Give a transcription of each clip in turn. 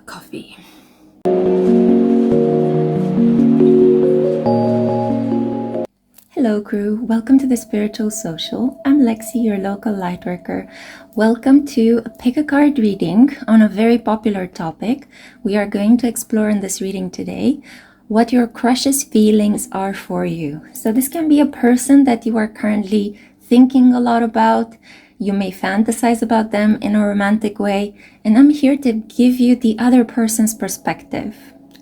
Coffee. Hello crew, welcome to the Spiritual Social. I'm Lexi, your local lightworker. Welcome to a pick a card reading on a very popular topic. We are going to explore in this reading today what your crush's feelings are for you. So this can be a person that you are currently thinking a lot about. You may fantasize about them in a romantic way, and I'm here to give you the other person's perspective.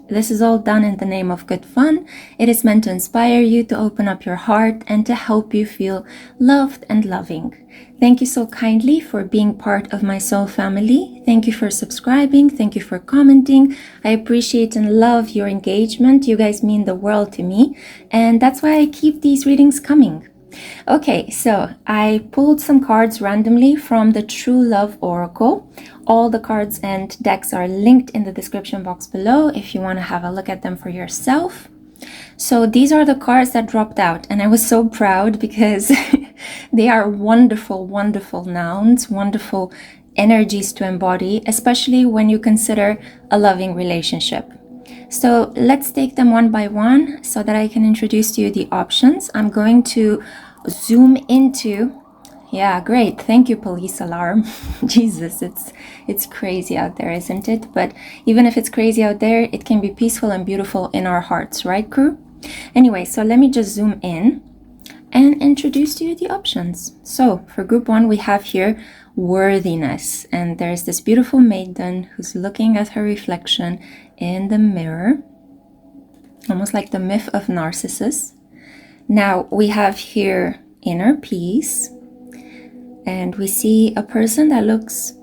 This is all done in the name of good fun. It is meant to inspire you, to open up your heart, and to help you feel loved and loving. Thank you so kindly for being part of my soul family. Thank you for subscribing. Thank you for commenting. I appreciate and love your engagement. You guys mean the world to me, and that's why I keep these readings coming. Okay, so I pulled some cards randomly from the True Love Oracle. All the cards and decks are linked in the description box below if you want to have a look at them for yourself. So these are the cards that dropped out, and I was so proud because they are wonderful, wonderful nouns, wonderful energies to embody, especially when you consider a loving relationship. So let's take them one by one so that I can introduce to you the options. I'm going to zoom into, yeah, great, thank you, police alarm. Jesus, it's crazy out there, isn't it? But even if it's crazy out there, it can be peaceful and beautiful in our hearts, right, crew? Anyway, so let me just zoom in and introduce to you the options. So for group one, we have here worthiness, and there's this beautiful maiden who's looking at her reflection in the mirror, almost like the myth of Narcissus. Now we have here inner peace, and we see a person that looks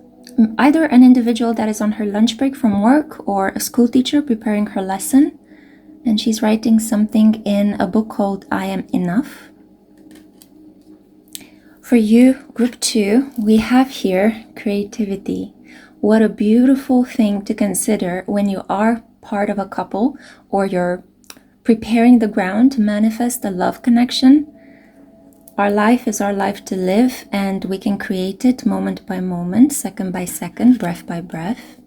either an individual that is on her lunch break from work or a school teacher preparing her lesson, and she's writing something in a book called I Am Enough. For you, group two, we have here creativity. What a beautiful thing to consider when you are part of a couple or you're preparing the ground to manifest a love connection. Our life is our life to live, and we can create it moment by moment, second by second, breath by breath.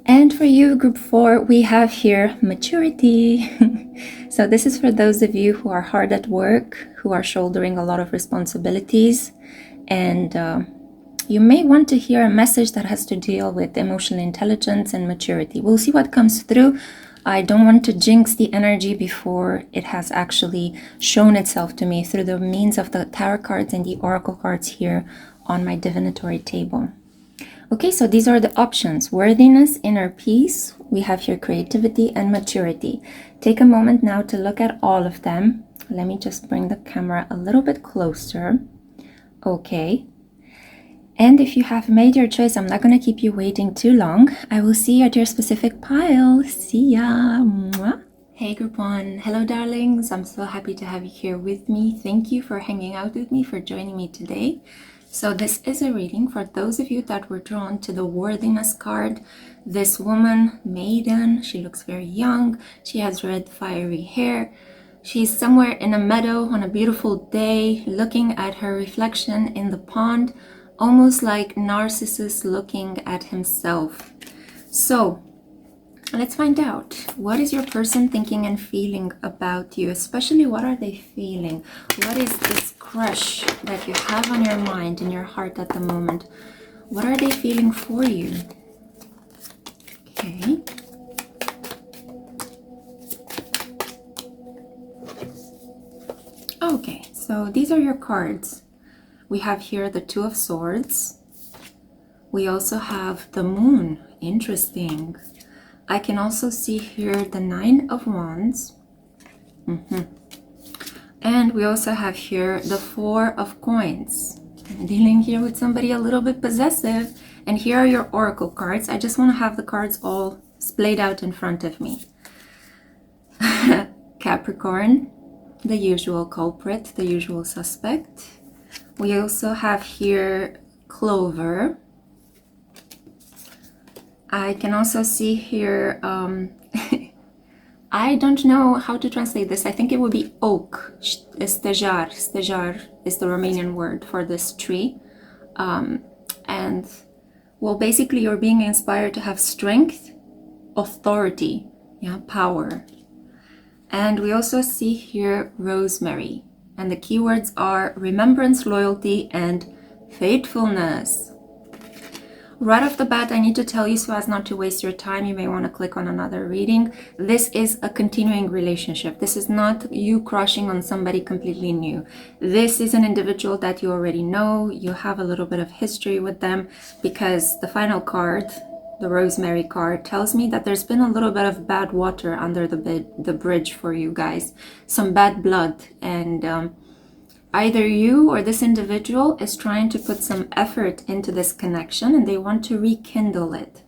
And for you, group four, we have here maturity. So this is for those of you who are hard at work, who are shouldering a lot of responsibilities, and you may want to hear a message that has to deal with emotional intelligence and maturity. We'll see what comes through. I don't want to jinx the energy before it has actually shown itself to me through the means of the tarot cards and the oracle cards here on my divinatory table. Okay, so these are the options: worthiness, inner peace. We have here creativity and maturity. Take a moment now to look at all of them. Let me just bring the camera a little bit closer. Okay. And if you have made your choice, I'm not going to keep you waiting too long. I will see you at your specific pile. See ya. Mwah. Hey group one. Hello darlings. I'm so happy to have you here with me. Thank you for hanging out with me, for joining me today. So this is a reading for those of you that were drawn to the worthiness card. This woman, maiden, she looks very young. She has red fiery hair. She's somewhere in a meadow on a beautiful day, looking at her reflection in the pond, almost like Narcissus looking at himself. So let's find out, what is your person thinking and feeling about you? Especially, what are they feeling? What is this crush that you have on your mind, in your heart at the moment? What are they feeling for you? Okay. Okay, so these are your cards. We have here the Two of Swords. We also have the Moon. Interesting. I can also see here the Nine of Wands. And we also have here the Four of Coins. I'm dealing here with somebody a little bit possessive. And here are your oracle cards. I just want to have the cards all splayed out in front of me. Capricorn, the usual culprit, the usual suspect. We also have here Clover. I can also see here, I don't know how to translate this. I think it would be oak. Stejar. Stejar is the Romanian word for this tree. And Well, basically you're being inspired to have strength, authority, yeah, power. And we also see here rosemary. And the keywords are remembrance, loyalty, and faithfulness. Right off the bat, I need to tell you, so as not to waste your time, you may want to click on another reading. This is a continuing relationship. This is not you crushing on somebody completely new. This is an individual that you already know. You have a little bit of history with them, because the final card, the rosemary card, tells me that there's been a little bit of bad water under the bridge for you guys. Some bad blood, and either you or this individual is trying to put some effort into this connection and they want to rekindle it.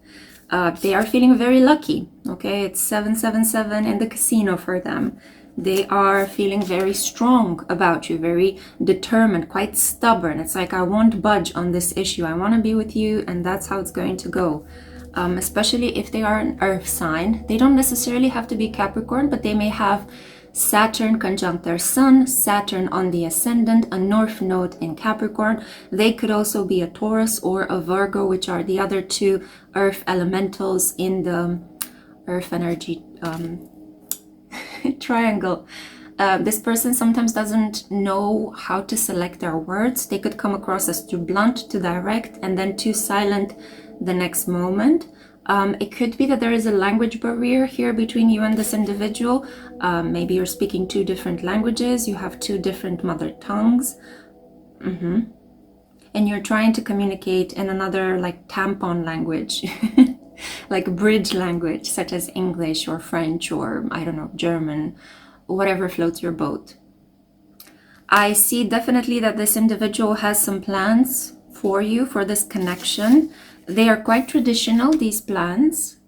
They are feeling very lucky, okay? It's 777 in the casino for them. They are feeling very strong about you, very determined, quite stubborn. It's like, I won't budge on this issue. I want to be with you, and that's how it's going to go. Especially if they are an earth sign. They don't necessarily have to be Capricorn, but they may have Saturn conjunct their sun, Saturn on the ascendant, a north node in Capricorn. They could also be a Taurus or a Virgo, which are the other two earth elementals in the earth energy triangle. This person sometimes doesn't know how to select their words. They could come across as too blunt, too direct, and then too silent the next moment. It could be that there is a language barrier here between you and this individual. Maybe you're speaking two different languages, you have two different mother tongues, and you're trying to communicate in another, like, tampon language, like bridge language, such as English or French or, I don't know, German, whatever floats your boat. I see definitely that this individual has some plans for you, for this connection. They are quite traditional, these plans,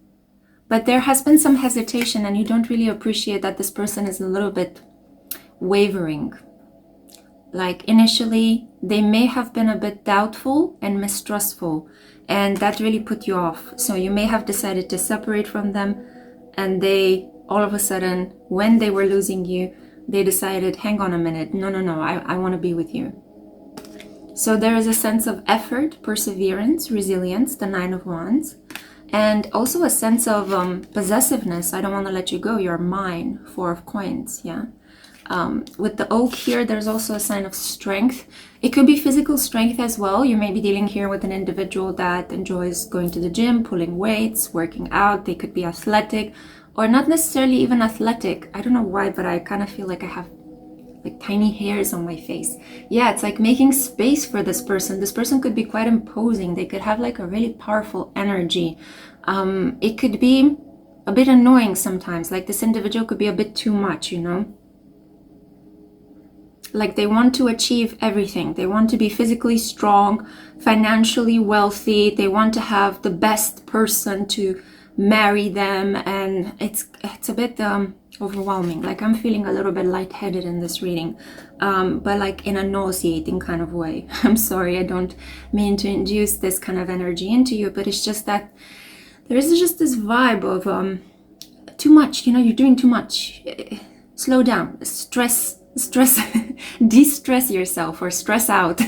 but there has been some hesitation, and you don't really appreciate that this person is a little bit wavering. Like, initially, they may have been a bit doubtful and mistrustful, and that really put you off. So you may have decided to separate from them, and they, all of a sudden, when they were losing you, they decided, hang on a minute, no, I want to be with you. So there is a sense of effort, perseverance, resilience, the Nine of Wands, and also a sense of possessiveness. I don't want to let you go. You're mine. Four of Coins, yeah. With the oak here, there's also a sign of strength. It could be physical strength as well. You may be dealing here with an individual that enjoys going to the gym, pulling weights, working out. They could be athletic, or not necessarily even athletic. I don't know why, but I kind of feel like I have like tiny hairs on my face. Yeah, it's like making space for this person. This person could be quite imposing. They could have like a really powerful energy. It could be a bit annoying sometimes. Like, this individual could be a bit too much, you know? Like, they want to achieve everything. They want to be physically strong, financially wealthy. They want to have the best person to marry them, and it's a bit overwhelming. Like, I'm feeling a little bit lightheaded in this reading, but like in a nauseating kind of way. I'm sorry, I don't mean to induce this kind of energy into you, but it's just that there is just this vibe of too much, you know, you're doing too much. Slow down, stress, de-stress yourself, or stress out.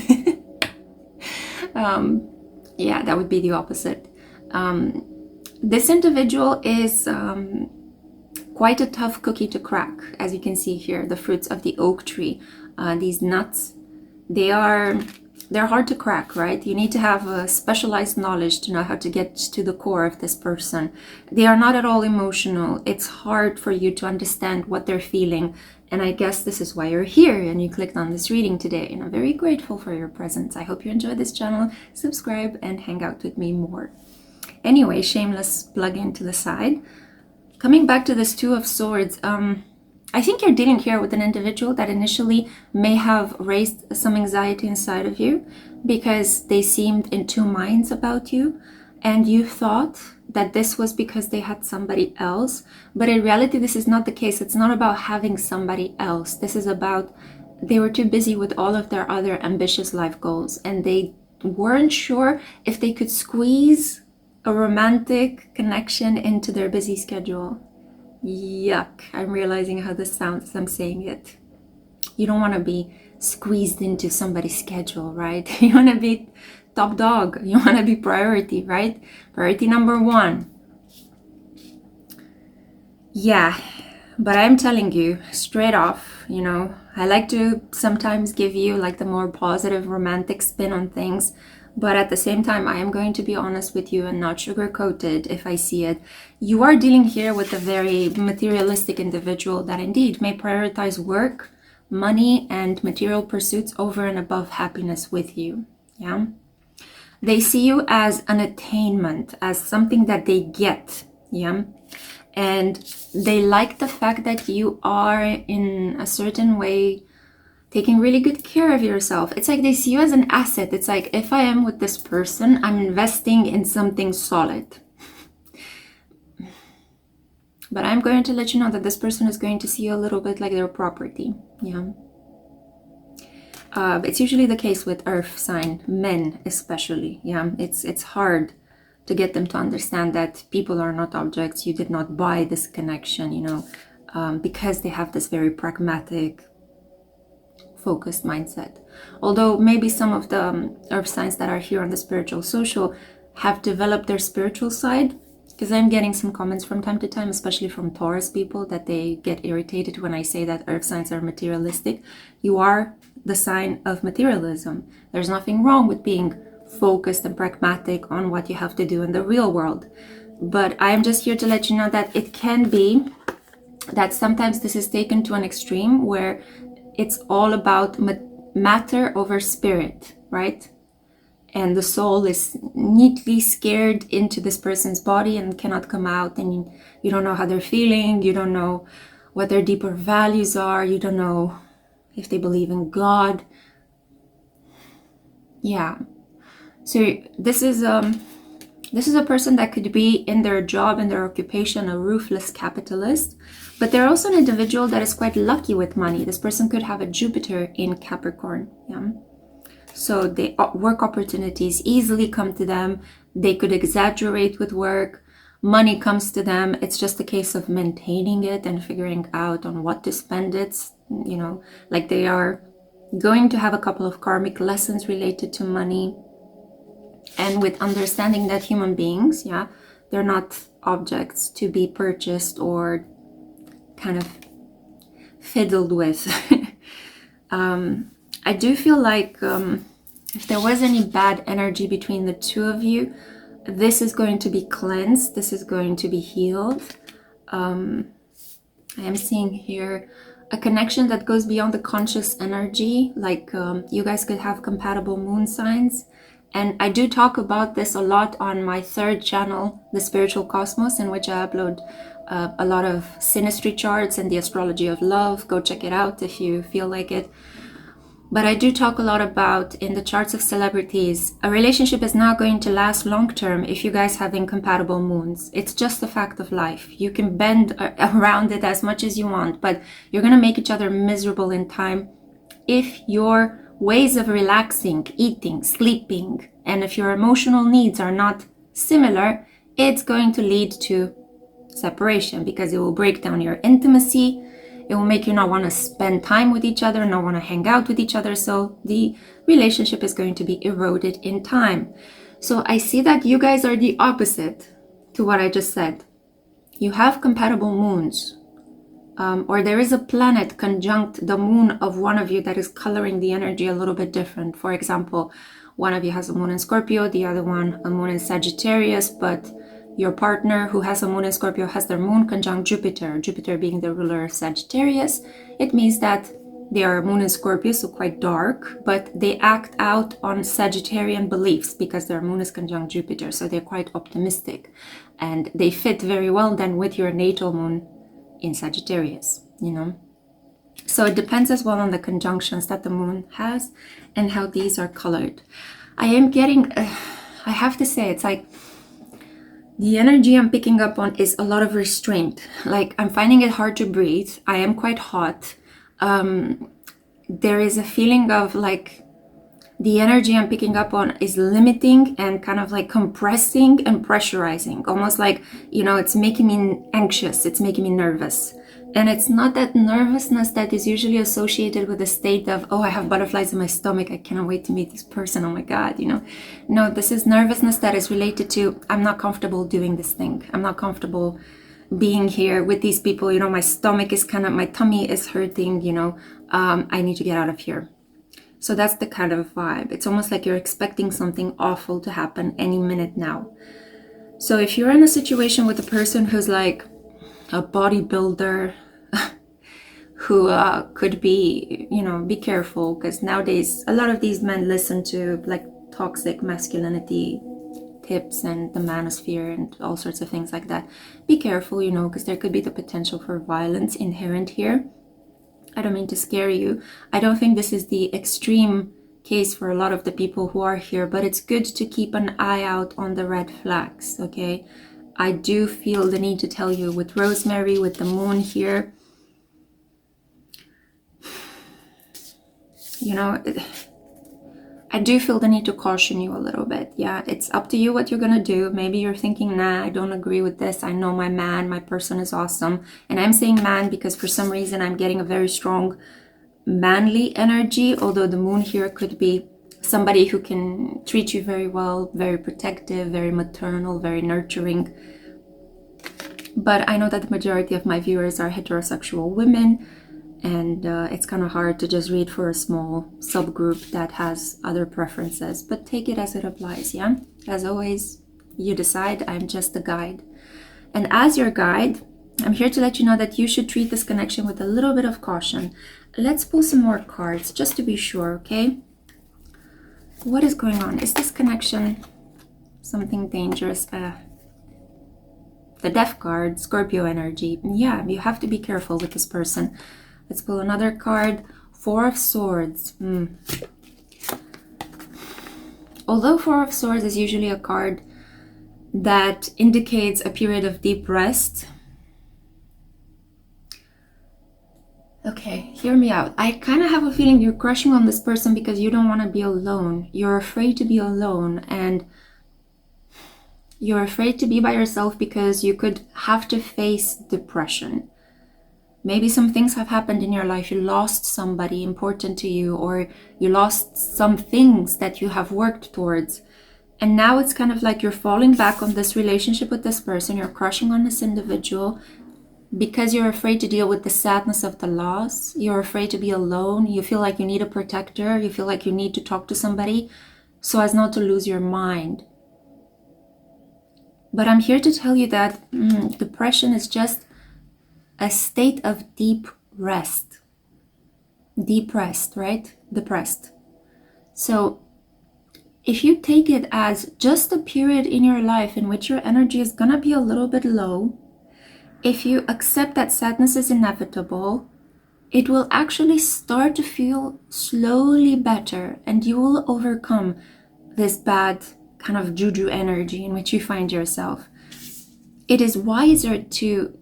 Yeah, that would be the opposite. This individual is quite a tough cookie to crack. As you can see here, the fruits of the oak tree, these nuts, they're hard to crack, right? You need to have a specialized knowledge to know how to get to the core of this person. They are not at all emotional. It's hard for you to understand what they're feeling, and I guess this is why you're here and you clicked on this reading today, and I'm very grateful for your presence. I hope you enjoy this channel. Subscribe and hang out with me more. Anyway, shameless plug into the side. Coming back to this Two of Swords, I think you're dealing here with an individual that initially may have raised some anxiety inside of you because they seemed in two minds about you, and you thought that this was because they had somebody else. But in reality, this is not the case. It's not about having somebody else. This is about they were too busy with all of their other ambitious life goals, and they weren't sure if they could squeeze a romantic connection into their busy schedule. Yuck, I'm realizing how this sounds as I'm saying it. You don't want to be squeezed into somebody's schedule, right? You want to be top dog. You want to be priority, right? Priority number one. Yeah, but I'm telling you straight off, you know, I like to sometimes give you like the more positive romantic spin on things, but at the same time, I am going to be honest with you and not sugarcoat it if I see it. You are dealing here with a very materialistic individual that indeed may prioritize work, money, and material pursuits over and above happiness with you. Yeah. They see you as an attainment, as something that they get. Yeah. And they like the fact that you are in a certain way taking really good care of yourself. It's like they see you as an asset. It's like, if I am with this person, I'm investing in something solid. But I'm going to let you know that this person is going to see you a little bit like their property. Yeah. It's usually the case with earth sign men, especially. Yeah, it's hard to get them to understand that people are not objects. You did not buy this connection, you know, because they have this very pragmatic, focused mindset. Although maybe some of the earth signs that are here on the spiritual social have developed their spiritual side, because I'm getting some comments from time to time, especially from Taurus people, that they get irritated when I say that earth signs are materialistic. You are the sign of materialism. There's nothing wrong with being focused and pragmatic on what you have to do in the real world. But I'm just here to let you know that it can be that sometimes this is taken to an extreme where it's all about matter over spirit, right? And the soul is neatly scared into this person's body and cannot come out, and you don't know how they're feeling, you don't know what their deeper values are, you don't know if they believe in God. Yeah. So this is a person that could be in their job, in their occupation, a ruthless capitalist, but they're also an individual that is quite lucky with money. This person could have a Jupiter in Capricorn. Yeah. So the work opportunities easily come to them. They could exaggerate with work. Money comes to them. It's just a case of maintaining it and figuring out on what to spend it. You know, like they are going to have a couple of karmic lessons related to money. And with understanding that human beings, yeah, they're not objects to be purchased or kind of fiddled with. I do feel like if there was any bad energy between the two of you, this is going to be cleansed. This is going to be healed. I am seeing here a connection that goes beyond the conscious energy. Like you guys could have compatible moon signs. And I do talk about this a lot on my third channel, The Spiritual Cosmos, in which I upload a lot of synastry charts and the astrology of love. Go check it out if you feel like it. But I do talk a lot about, in the charts of celebrities, a relationship is not going to last long term if you guys have incompatible moons. It's just a fact of life. You can bend around it as much as you want, but you're going to make each other miserable in time if your ways of relaxing, eating, sleeping, and if your emotional needs are not similar, it's going to lead to separation, because it will break down your intimacy. It will make you not want to spend time with each other, not want to hang out with each other. So the relationship is going to be eroded in time. So I see that you guys are the opposite to what I just said. You have compatible moons, or there is a planet conjunct the moon of one of you that is coloring the energy a little bit different. For example, one of you has a moon in Scorpio, the other one a moon in Sagittarius, but your partner who has a moon in Scorpio has their moon conjunct Jupiter, Jupiter being the ruler of Sagittarius. It means that they are moon in Scorpio, so quite dark, but they act out on Sagittarian beliefs because their moon is conjunct Jupiter, so they're quite optimistic. And they fit very well then with your natal moon in Sagittarius, you know. So it depends as well on the conjunctions that the moon has and how these are colored. I am getting, I have to say, it's like, the energy I'm picking up on is a lot of restraint. Like I'm finding it hard to breathe. I am quite hot. There is a feeling of like the energy I'm picking up on is limiting and kind of like compressing and pressurizing. Almost like, you know, it's making me anxious. It's making me nervous. And it's not that nervousness that is usually associated with a state of, oh, I have butterflies in my stomach, I cannot wait to meet this person, oh my God, you know. No, this is nervousness that is related to, I'm not comfortable doing this thing. I'm not comfortable being here with these people, you know, my stomach is kind of, my tummy is hurting, you know, I need to get out of here. So that's the kind of vibe. It's almost like you're expecting something awful to happen any minute now. So if you're in a situation with a person who's like a bodybuilder, who could be, you know, be careful, because nowadays a lot of these men listen to like toxic masculinity tips and the manosphere and all sorts of things like that. Be careful, you know, because there could be the potential for violence inherent here. I don't mean to scare you. I don't think this is the extreme case for a lot of the people who are here, but it's good to keep an eye out on the red flags, okay? I do feel the need to tell you with Rosemary, with the moon here, you know, I do feel the need to caution you a little bit. Yeah, it's up to you what you're gonna do. Maybe you're thinking, nah, I don't agree with this. I know my man, my person is awesome. And I'm saying man because for some reason I'm getting a very strong manly energy, although the moon here could be somebody who can treat you very well, very protective, very maternal, very nurturing. But I know that the majority of my viewers are heterosexual women, and it's kind of hard to just read for a small subgroup that has other preferences, but take it as it applies. Yeah, as always, you decide. I'm just a guide, and as your guide, I'm here to let you know that you should treat this connection with a little bit of caution. Let's pull some more cards just to be sure. Okay, what is going on? Is this connection something dangerous? The Death card, Scorpio energy. Yeah, you have to be careful with this person. Let's pull another card. Four of Swords. Although Four of Swords is usually a card that indicates a period of deep rest. Okay, hear me out. I kind of have a feeling you're crushing on this person because you don't want to be alone. You're afraid to be alone, and you're afraid to be by yourself because you could have to face depression. Maybe some things have happened in your life. You lost somebody important to you, or you lost some things that you have worked towards. And now it's kind of like you're falling back on this relationship with this person. You're crushing on this individual because you're afraid to deal with the sadness of the loss. You're afraid to be alone. You feel like you need a protector. You feel like you need to talk to somebody so as not to lose your mind. But I'm here to tell you that depression is just a state of deep rest. Depressed, right? Depressed. So if you take it as just a period in your life in which your energy is gonna be a little bit low, if you accept that sadness is inevitable, it will actually start to feel slowly better, and you will overcome this bad kind of juju energy in which you find yourself. It is wiser to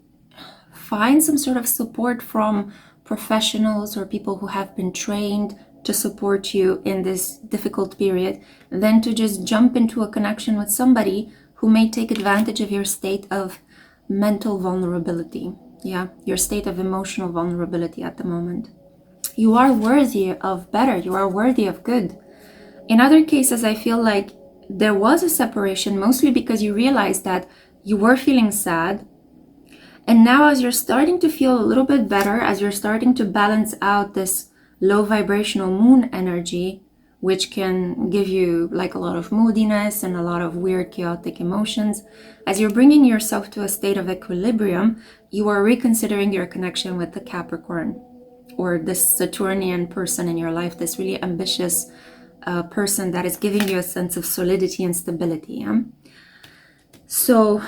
find some sort of support from professionals or people who have been trained to support you in this difficult period than to just jump into a connection with somebody who may take advantage of your state of mental vulnerability. Yeah, your state of emotional vulnerability at the moment. You are worthy of better. You are worthy of good. In other cases, I feel like there was a separation mostly because you realized that you were feeling sad. And now as you're starting to feel a little bit better, as you're starting to balance out this low vibrational moon energy, which can give you like a lot of moodiness and a lot of weird chaotic emotions, as you're bringing yourself to a state of equilibrium, you are reconsidering your connection with the Capricorn, or this Saturnian person in your life, this really ambitious person that is giving you a sense of solidity and stability. Yeah? So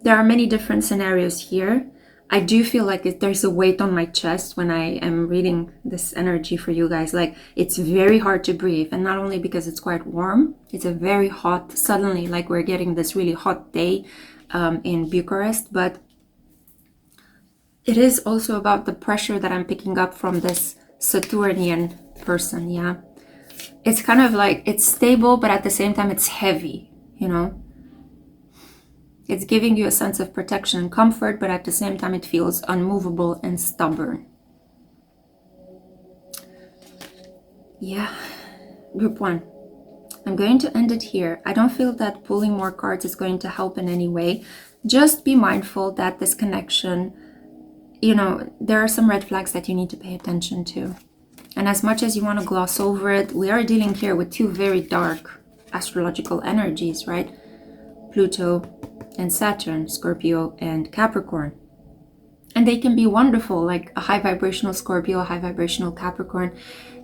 there are many different scenarios here. I do feel like there's a weight on my chest when I am reading this energy for you guys. Like, it's very hard to breathe. And not only because it's quite warm, it's a very hot, suddenly like we're getting this really hot day in Bucharest. But it is also about the pressure that I'm picking up from this Saturnian person, yeah? It's kind of like, it's stable, but at the same time, it's heavy, you know? It's giving you a sense of protection and comfort, but at the same time it feels unmovable and stubborn. Yeah, group 1. I'm going to end it here. I don't feel that pulling more cards is going to help in any way. Just be mindful that this connection, you know, there are some red flags that you need to pay attention to. And as much as you want to gloss over it, we are dealing here with two very dark astrological energies, right? Pluto and Saturn, Scorpio and Capricorn. And they can be wonderful, like a high vibrational Scorpio, a high vibrational Capricorn.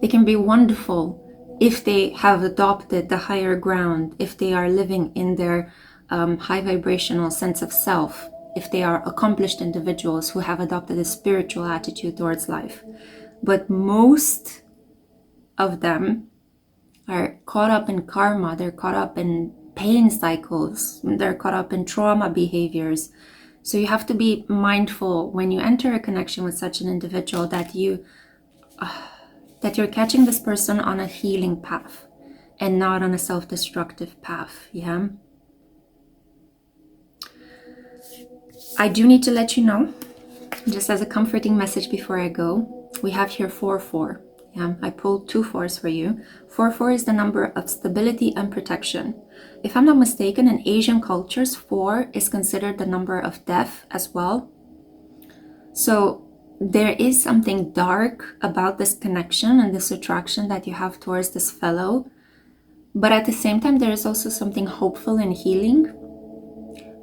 They can be wonderful if they have adopted the higher ground, if they are living in their high vibrational sense of self, if they are accomplished individuals who have adopted a spiritual attitude towards life. But most of them are caught up in karma, they're caught up in pain cycles, they're caught up in trauma behaviors. So you have to be mindful when you enter a connection with such an individual that you're catching this person on a healing path and not on a self-destructive path. Yeah. I do need to let you know, just as a comforting message before I go, we have here 4-4. Yeah, I pulled 2 4s for you. 4-4 is the number of stability and protection. If I'm not mistaken, in Asian cultures, 4 is considered the number of death as well. So there is something dark about this connection and this attraction that you have towards this fellow. But at the same time, there is also something hopeful and healing.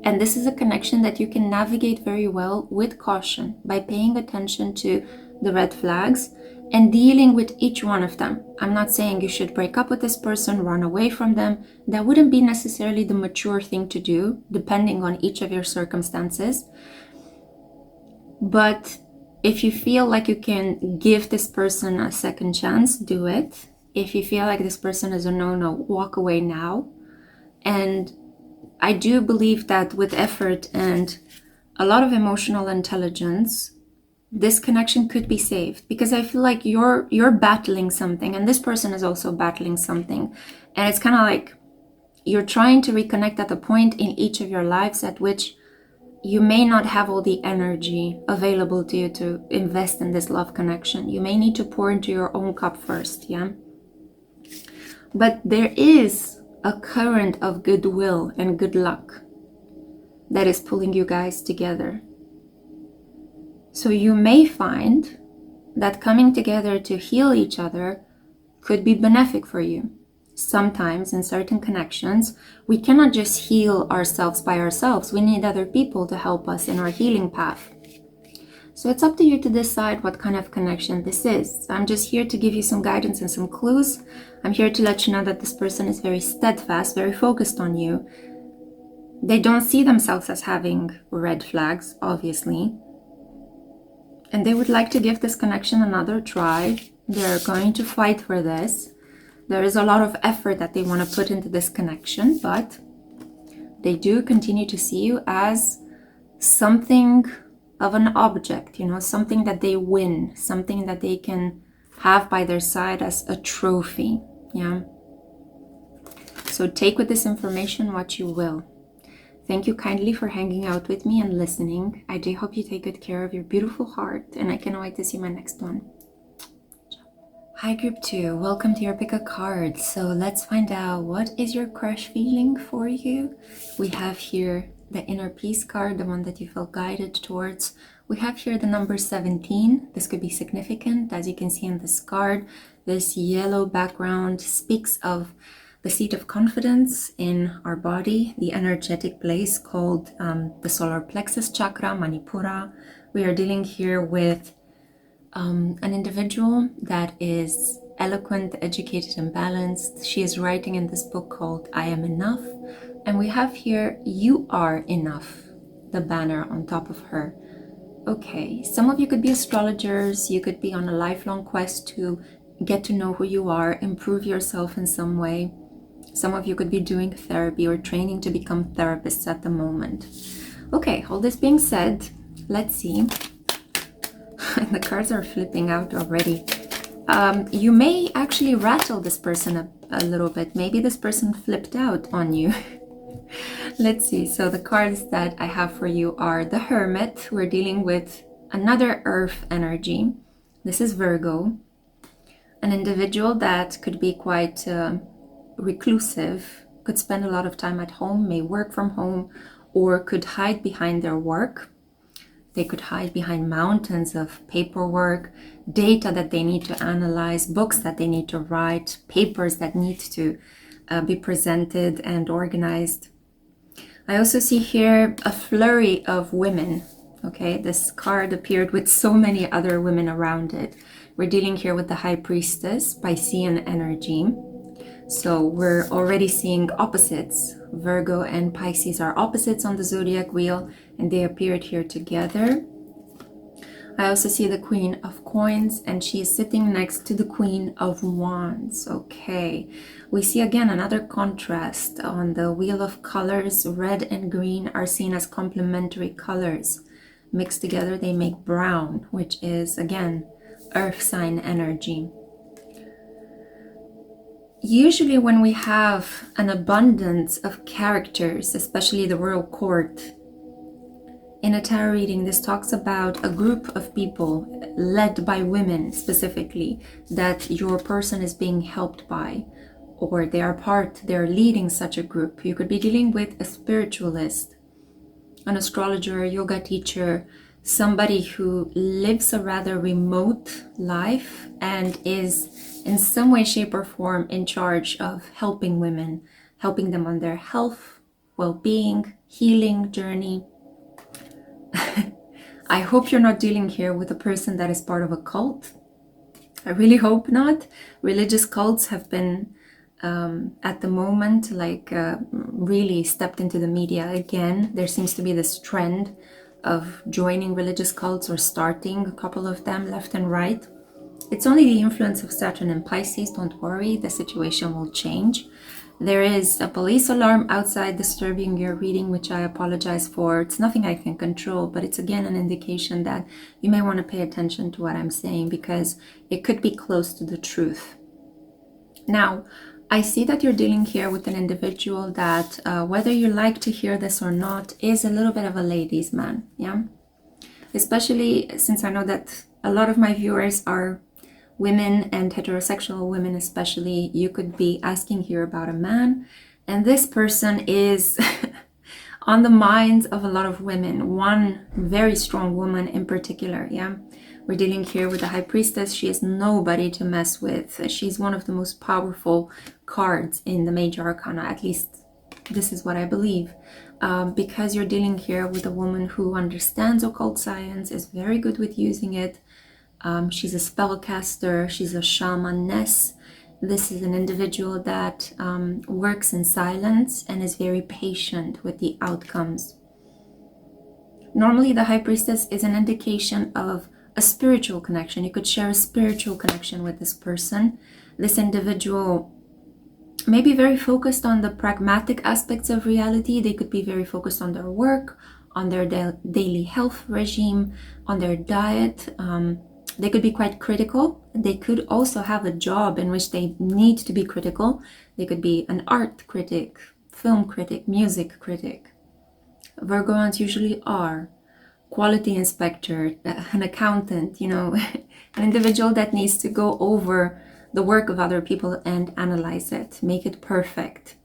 And this is a connection that you can navigate very well with caution by paying attention to the red flags and dealing with each one of them. I'm not saying you should break up with this person, run away from them. That wouldn't be necessarily the mature thing to do, depending on each of your circumstances. But if you feel like you can give this person a second chance, do it. If you feel like this person is a no-no, walk away now. And I do believe that with effort and a lot of emotional intelligence, this connection could be saved, because I feel like you're battling something and this person is also battling something. And it's kind of like you're trying to reconnect at a point in each of your lives at which you may not have all the energy available to you to invest in this love connection. You may need to pour into your own cup first, yeah? But there is a current of goodwill and good luck that is pulling you guys together. So you may find that coming together to heal each other could be benefic for you. Sometimes in certain connections, we cannot just heal ourselves by ourselves. We need other people to help us in our healing path. So it's up to you to decide what kind of connection this is. I'm just here to give you some guidance and some clues. I'm here to let you know that this person is very steadfast, very focused on you. They don't see themselves as having red flags, obviously. And they would like to give this connection another try. They're going to fight for this. There is a lot of effort that they want to put into this connection, but they do continue to see you as something of an object, you know, something that they win, something that they can have by their side as a trophy, yeah? So take with this information what you will. Thank you kindly for hanging out with me and listening. I do hope you take good care of your beautiful heart, and I cannot wait to see my next one. Hi group 2, welcome to your pick a card. So let's find out, what is your crush feeling for you? We have here the inner peace card, the one that you felt guided towards. We have here the number 17. This could be significant. As you can see in this card, this yellow background speaks of the seat of confidence in our body, the energetic place called the solar plexus chakra, Manipura. We are dealing here with an individual that is eloquent, educated, and balanced. She is writing in this book called I Am Enough. And we have here, you are enough, the banner on top of her. Okay, some of you could be astrologers. You could be on a lifelong quest to get to know who you are, improve yourself in some way. Some of you could be doing therapy or training to become therapists at the moment. Okay, all this being said, let's see. The cards are flipping out already. You may actually rattle this person a little bit. Maybe this person flipped out on you. Let's see. So the cards that I have for you are the Hermit. We're dealing with another earth energy. This is Virgo, an individual that could be quite reclusive, could spend a lot of time at home, may work from home, or could hide behind their work. They could hide behind mountains of paperwork, data that they need to analyze, books that they need to write, papers that need to be presented and organized. I also see here a flurry of women. Okay, this card appeared with so many other women around it. We're dealing here with the High Priestess, Piscean energy. So we're already seeing opposites. Virgo and Pisces are opposites on the zodiac wheel, and they appeared here together. I also see the Queen of Coins, and she is sitting next to the Queen of Wands. Okay, we see again another contrast on the wheel of colors. Red and green are seen as complementary colors. Mixed together, they make brown, which is again earth sign energy. Usually when we have an abundance of characters, especially the royal court, in a tarot reading, this talks about a group of people led by women specifically, that your person is being helped by, or they're leading such a group. You could be dealing with a spiritualist, an astrologer, a yoga teacher, somebody who lives a rather remote life and is in some way, shape, or form in charge of helping women, helping them on their health, well-being, healing journey. I hope you're not dealing here with a person that is part of a cult. I really hope not. Religious cults have been at the moment really stepped into the media again. There seems to be this trend of joining religious cults or starting a couple of them left and right. It's only the influence of Saturn and Pisces. Don't worry, the situation will change. There is a police alarm outside disturbing your reading, which I apologize for. It's nothing I can control, but it's again an indication that you may want to pay attention to what I'm saying, because it could be close to the truth. Now, I see that you're dealing here with an individual that, whether you like to hear this or not, is a little bit of a ladies' man, yeah? Especially since I know that a lot of my viewers are women, and heterosexual women especially. You could be asking here about a man, and this person is on the minds of a lot of women. One very strong woman in particular, yeah? We're dealing here with the High Priestess. She is nobody to mess with. She's one of the most powerful cards in the major arcana, at least this is what I believe, because you're dealing here with a woman who understands occult science, is very good with using it. She's a spellcaster, she's a shamaness. This is an individual that works in silence and is very patient with the outcomes. Normally, the High Priestess is an indication of a spiritual connection. You could share a spiritual connection with this person. This individual may be very focused on the pragmatic aspects of reality. They could be very focused on their work, on their daily health regime, on their diet. They could be quite critical. They could also have a job in which they need to be critical. They could be an art critic, film critic, music critic. Virgoans usually are quality inspector, an accountant, an individual that needs to go over the work of other people and analyze it, make it perfect.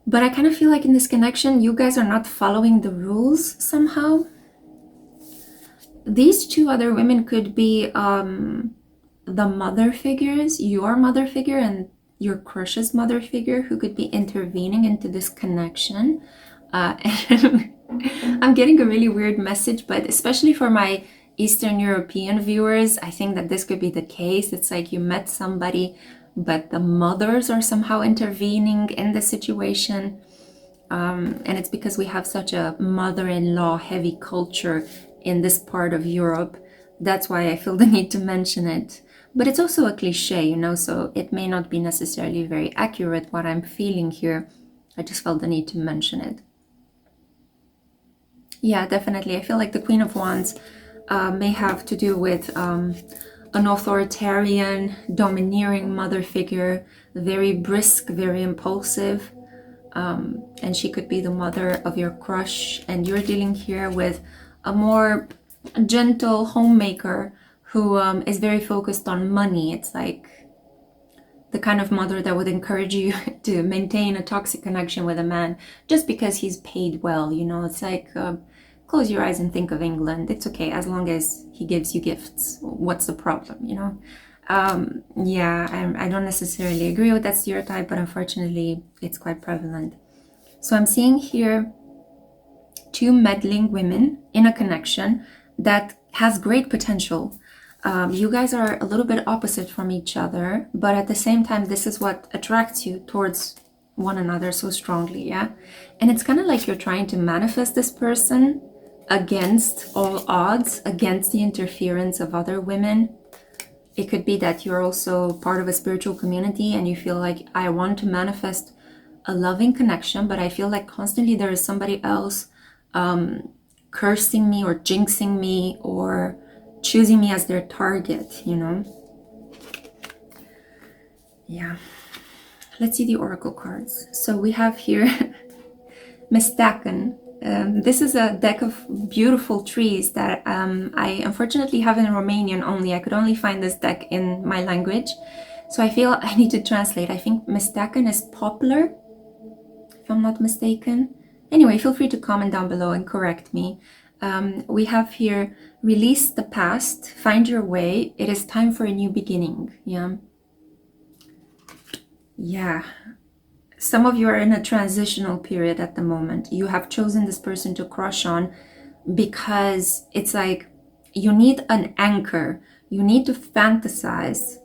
But I kind of feel like in this connection, you guys are not following the rules somehow. These two other women could be the mother figures, your mother figure and your crush's mother figure, who could be intervening into this connection. And I'm getting a really weird message, but especially for my Eastern European viewers, I think that this could be the case. It's like you met somebody, but the mothers are somehow intervening in the situation. And it's because we have such a mother-in-law heavy culture in this part of Europe. That's why I feel the need to mention it. But it's also a cliche, so it may not be necessarily very accurate what I'm feeling here. I just felt the need to mention it. Yeah, definitely. I feel like the Queen of Wands may have to do with an authoritarian, domineering mother figure, very brisk, very impulsive. and she could be the mother of your crush, and you're dealing here with a more gentle homemaker who is very focused on money. It's like the kind of mother that would encourage you to maintain a toxic connection with a man just because he's paid well, you know. It's like, close your eyes and think of England. It's okay, as long as he gives you gifts. What's the problem, you know? Yeah, I don't necessarily agree with that stereotype, but unfortunately, it's quite prevalent. So I'm seeing here two meddling women in a connection that has great potential. You guys are a little bit opposite from each other, but at the same time, this is what attracts you towards one another so strongly, yeah? And it's kind of like you're trying to manifest this person against all odds, against the interference of other women. It could be that you're also part of a spiritual community and you feel like, I want to manifest a loving connection, but I feel like constantly there is somebody else cursing me or jinxing me or choosing me as their target, you know? Yeah. Let's see the oracle cards. So we have here Mestaken. This is a deck of beautiful trees that I unfortunately have in Romanian only. I could only find this deck in my language. So I feel I need to translate. I think Mestaken is poplar, if I'm not mistaken. Anyway, feel free to comment down below and correct me. We have here, release the past, find your way. It is time for a new beginning. Yeah. Some of you are in a transitional period at the moment. You have chosen this person to crush on because it's like you need an anchor. You need to fantasize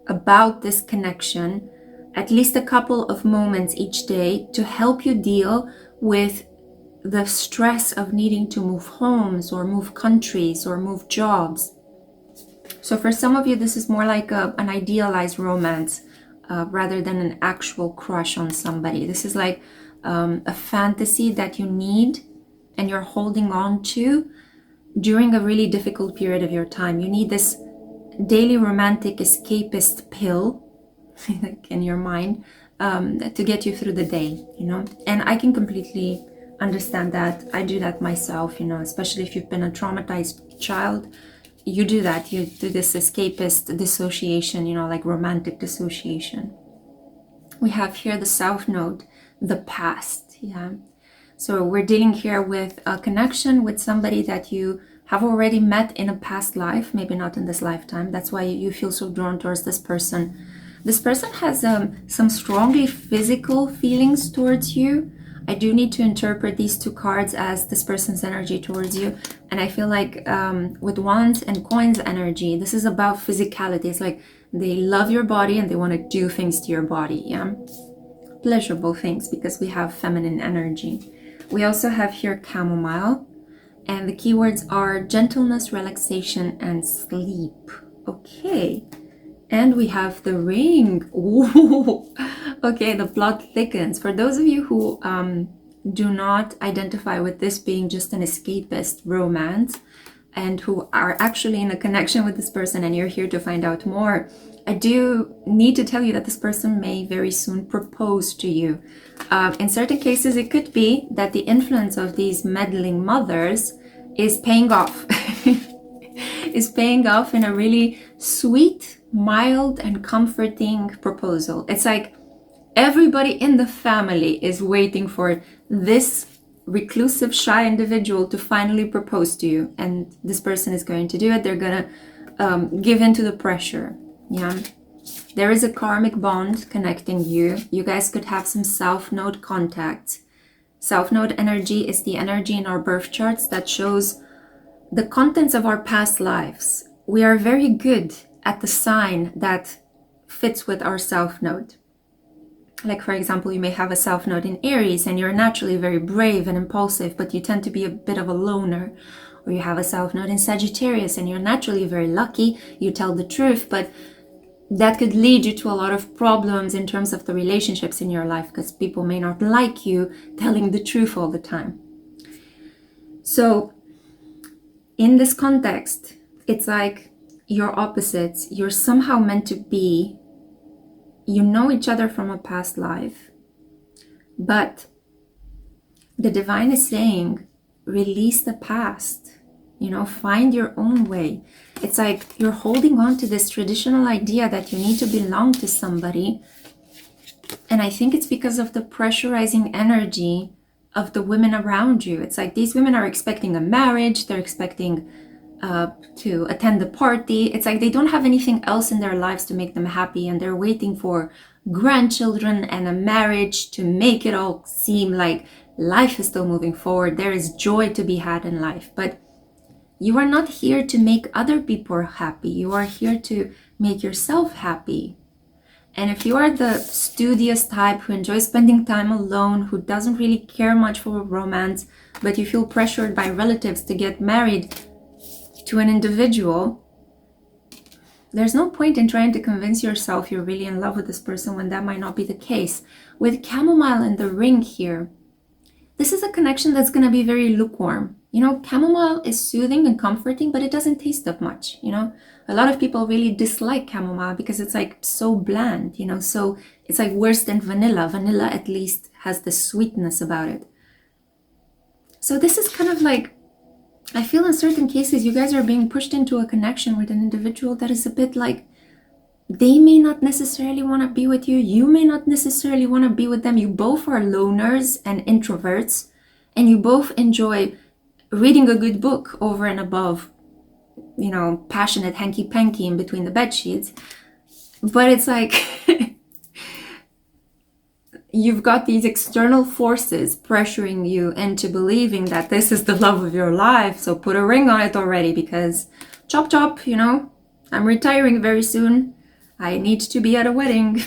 about this connection at least a couple of moments each day to help you deal with the stress of needing to move homes or move countries or move jobs. So for some of you, this is more like an idealized romance rather than an actual crush on somebody. This is like a fantasy that you need and you're holding on to during a really difficult period of your time. You need this daily romantic escapist pill in your mind to get you through the day, you know? And I can completely understand that. I do that myself, you know, especially if you've been a traumatized child. You do that. You do this escapist dissociation, you know, like romantic dissociation. We have here the South Node, the past, yeah. So we're dealing here with a connection with somebody that you have already met in a past life, maybe not in this lifetime. That's why you feel so drawn towards this person. This person has some strongly physical feelings towards you. I do need to interpret these two cards as this person's energy towards you. And I feel like with Wands and Coins energy, this is about physicality. It's like they love your body and they want to do things to your body, yeah? Pleasurable things, because we have feminine energy. We also have here chamomile. And the keywords are gentleness, relaxation, and sleep. Okay. And we have the ring. Ooh. Okay, the plot thickens. For those of you who do not identify with this being just an escapist romance and who are actually in a connection with this person and you're here to find out more, I do need to tell you that this person may very soon propose to you. In certain cases, it could be that the influence of these meddling mothers is paying off. Is paying off in a really sweet, mild, and comforting proposal. It's like everybody in the family is waiting for this reclusive, shy individual to finally propose to you. And this person is going to do it. They're going to give in to the pressure. Yeah. There is a karmic bond connecting you. You guys could have some South Node contact. South Node energy is the energy in our birth charts that shows the contents of our past lives. We are very good at the sign that fits with our South Node. Like, for example, you may have a South Node in Aries and you're naturally very brave and impulsive, but you tend to be a bit of a loner. Or you have a South Node in Sagittarius and you're naturally very lucky, you tell the truth, but that could lead you to a lot of problems in terms of the relationships in your life because people may not like you telling the truth all the time. So in this context, it's like you're opposites. You're somehow meant to be, you know each other from a past life. But the divine is saying, release the past, you know, find your own way. It's like you're holding on to this traditional idea that you need to belong to somebody. And I think it's because of the pressurizing energy of the women around you. It's like these women are expecting a marriage, they're expecting to attend the party. It's like they don't have anything else in their lives to make them happy, and they're waiting for grandchildren and a marriage to make it all seem like life is still moving forward. There is joy to be had in life, but you are not here to make other people happy. You are here to make yourself happy. And if you are the studious type who enjoys spending time alone, who doesn't really care much for romance, but you feel pressured by relatives to get married to an individual, there's no point in trying to convince yourself you're really in love with this person when that might not be the case. With chamomile and the ring here, this is a connection that's going to be very lukewarm. You know, chamomile is soothing and comforting, but it doesn't taste of much, you know. A lot of people really dislike chamomile because it's like so bland, you know, so it's like worse than vanilla. Vanilla at least has the sweetness about it. So this is kind of like, I feel in certain cases you guys are being pushed into a connection with an individual that is a bit like, they may not necessarily want to be with you. You may not necessarily want to be with them. You both are loners and introverts, and you both enjoy reading a good book over and above, you know, passionate hanky-panky in between the bed sheets. But it's like you've got these external forces pressuring you into believing that this is the love of your life. So put a ring on it already, because chop chop, you know, I'm retiring very soon. I need to be at a wedding.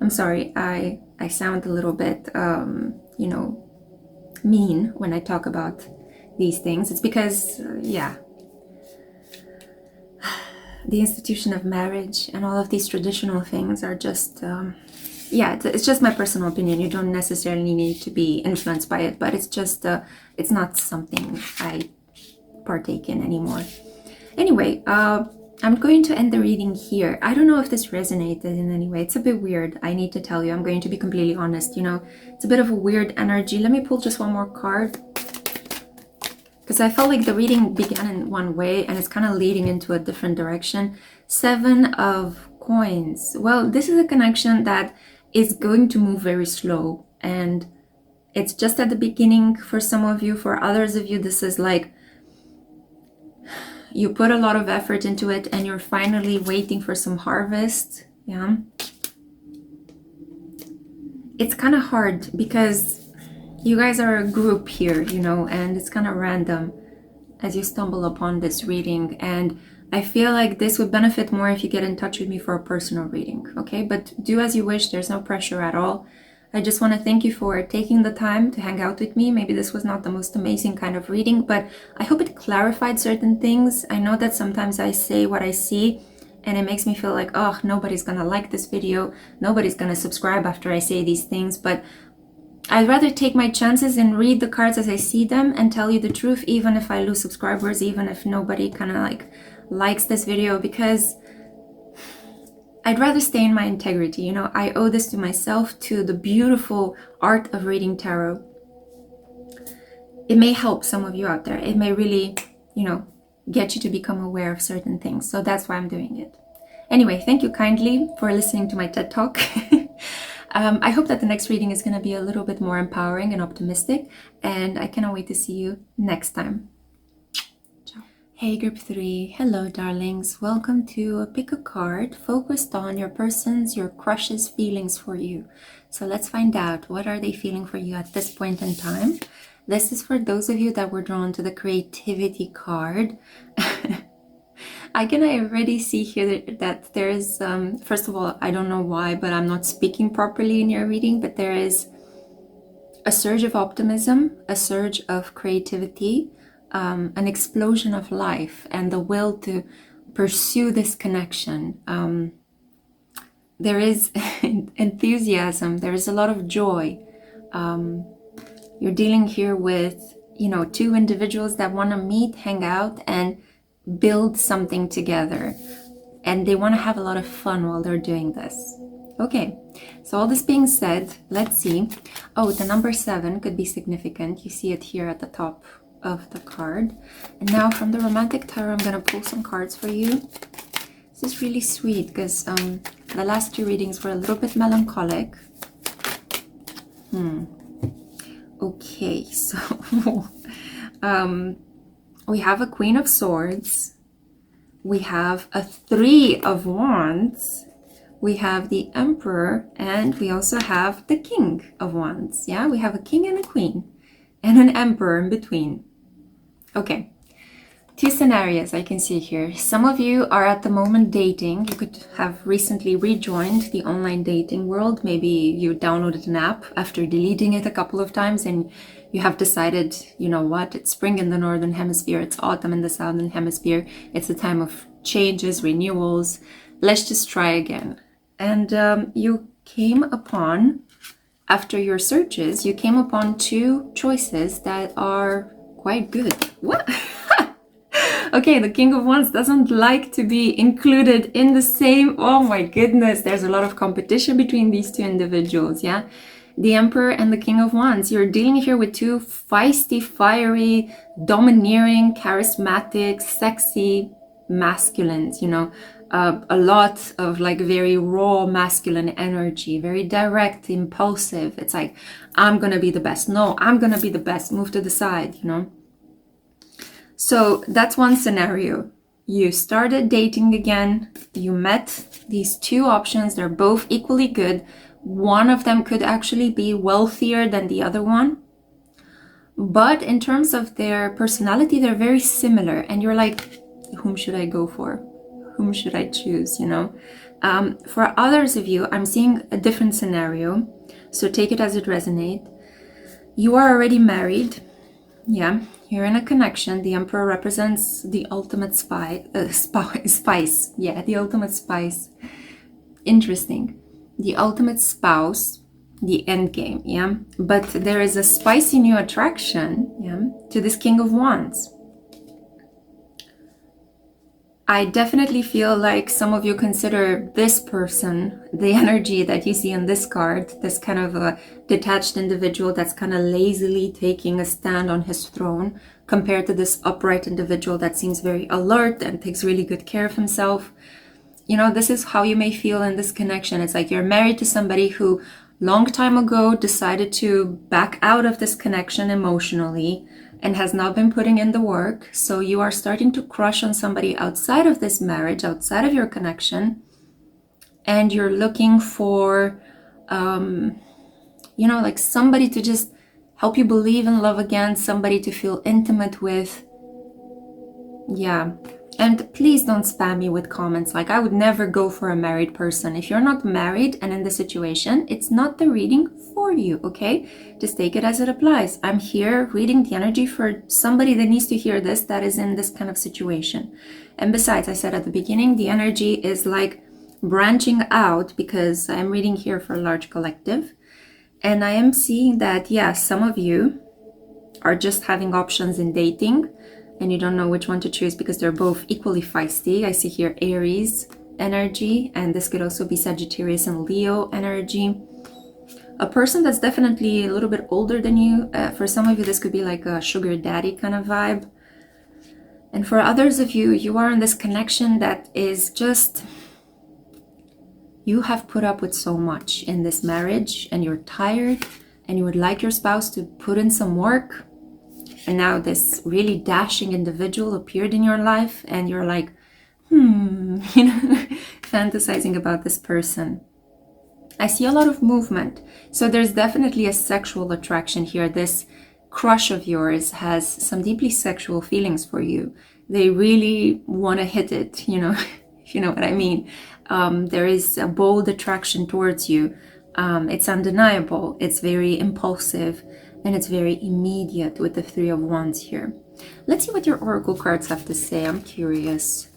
I'm sorry, I sound a little bit, you know, mean when I talk about these things. It's because, yeah, the institution of marriage and all of these traditional things are just, yeah, it's just my personal opinion. You don't necessarily need to be influenced by it, but it's just, it's not something I partake in anymore. Anyway, I'm going to end the reading here. I don't know if this resonated in any way. It's a bit weird, I need to tell you. I'm going to be completely honest, you know. It's a bit of a weird energy. Let me pull just one more card, because I felt like the reading began in one way and it's kind of leading into a different direction. 7 of Coins. Well, this is a connection that is going to move very slow, and it's just at the beginning for some of you. For others of you, this is like you put a lot of effort into it and you're finally waiting for some harvest. Yeah. It's kind of hard because you guys are a group here, you know, and it's kind of random as you stumble upon this reading. And I feel like this would benefit more if you get in touch with me for a personal reading, okay? But do as you wish. There's no pressure at all. I just want to thank you for taking the time to hang out with me. Maybe this was not the most amazing kind of reading, but I hope it clarified certain things. I know that sometimes I say what I see and it makes me feel like, oh, nobody's gonna like this video. Nobody's gonna subscribe after I say these things, but I'd rather take my chances and read the cards as I see them and tell you the truth, even if I lose subscribers, even if nobody kind of like likes this video, because I'd rather stay in my integrity. You know, I owe this to myself, to the beautiful art of reading tarot. It may help some of you out there. It may really, you know, get you to become aware of certain things. So that's why I'm doing it. Anyway, thank you kindly for listening to my TED Talk. I hope that the next reading is going to be a little bit more empowering and optimistic, and I cannot wait to see you next time. Hey group 3, hello darlings, welcome to Pick a Card focused on your person's, your crush's feelings for you. So let's find out, what are they feeling for you at this point in time? This is for those of you that were drawn to the creativity card. I can already see here that there is, first of all, I don't know why, but I'm not speaking properly in your reading, but there is a surge of optimism, a surge of creativity, an explosion of life and the will to pursue this connection. There is enthusiasm, there is a lot of joy. You're dealing here with, you know, 2 individuals that want to meet, hang out, and build something together. And they want to have a lot of fun while they're doing this. Okay, so all this being said, let's see. Oh, the number 7 could be significant. You see it here at the top of the card. And now from the Romantic Tarot, I'm going to pull some cards for you. This is really sweet because the last 2 readings were a little bit melancholic. Okay, so we have a Queen of Swords. We have a 3 of Wands. We have the Emperor, and we also have the King of Wands. Yeah, we have a king and a queen and an emperor in between. Okay, 2 scenarios I can see here. Some of you are at the moment dating. You could have recently rejoined the online dating world. Maybe you downloaded an app after deleting it a couple of times and you have decided, you know what, it's spring in the Northern Hemisphere, it's autumn in the Southern Hemisphere. It's a time of changes, renewals. Let's just try again. And you came upon, after your searches, you came upon 2 choices that are quite good. What? Okay, the King of Wands doesn't like to be included in the same... Oh my goodness, there's a lot of competition between these 2 individuals, yeah? The Emperor and the King of Wands. You're dealing here with 2 feisty, fiery, domineering, charismatic, sexy masculines, you know? A lot of like very raw masculine energy, very direct, impulsive. It's like, I'm gonna be the best. No, I'm gonna be the best. Move to the side, you know? So that's one scenario. You started dating again. You met these 2 options. They're both equally good. One of them could actually be wealthier than the other one. But in terms of their personality, they're very similar. And you're like, whom should I go for? Whom should I choose, you know? For others of you, I'm seeing a different scenario. So take it as it resonates. You are already married. Yeah, you're in a connection. The Emperor represents the ultimate spice. Yeah, the ultimate spice. Interesting. The ultimate spouse, the end game, yeah? But there is a spicy new attraction, yeah, to this King of Wands. I definitely feel like some of you consider this person, the energy that you see in this card, this kind of a detached individual that's kind of lazily taking a stand on his throne, compared to this upright individual that seems very alert and takes really good care of himself. You know, this is how you may feel in this connection. It's like you're married to somebody who long time ago decided to back out of this connection emotionally and has not been putting in the work. So you are starting to crush on somebody outside of this marriage, outside of your connection. And you're looking for, you know, like somebody to just help you believe in love again, somebody to feel intimate with. Yeah. And please don't spam me with comments like, I would never go for a married person. If you're not married and in this situation, it's not the reading for you, okay? Just take it as it applies. I'm here reading the energy for somebody that needs to hear this, that is in this kind of situation. And besides, I said at the beginning, the energy is like branching out because I'm reading here for a large collective. And I am seeing that, yeah, some of you are just having options in dating and you don't know which one to choose because they're both equally feisty. I see here Aries energy, and this could also be Sagittarius and Leo energy. A person that's definitely a little bit older than you. For some of you, this could be like a sugar daddy kind of vibe. And for others of you, you are in this connection that is just... You have put up with so much in this marriage and you're tired and you would like your spouse to put in some work. And now this really dashing individual appeared in your life and you're like, you know, fantasizing about this person. I see a lot of movement. So there's definitely a sexual attraction here. This crush of yours has some deeply sexual feelings for you. They really want to hit it, you know, if you know what I mean. There is a bold attraction towards you. It's undeniable. It's very impulsive. And it's very immediate with the 3 of Wands here. Let's see what your oracle cards have to say. I'm curious.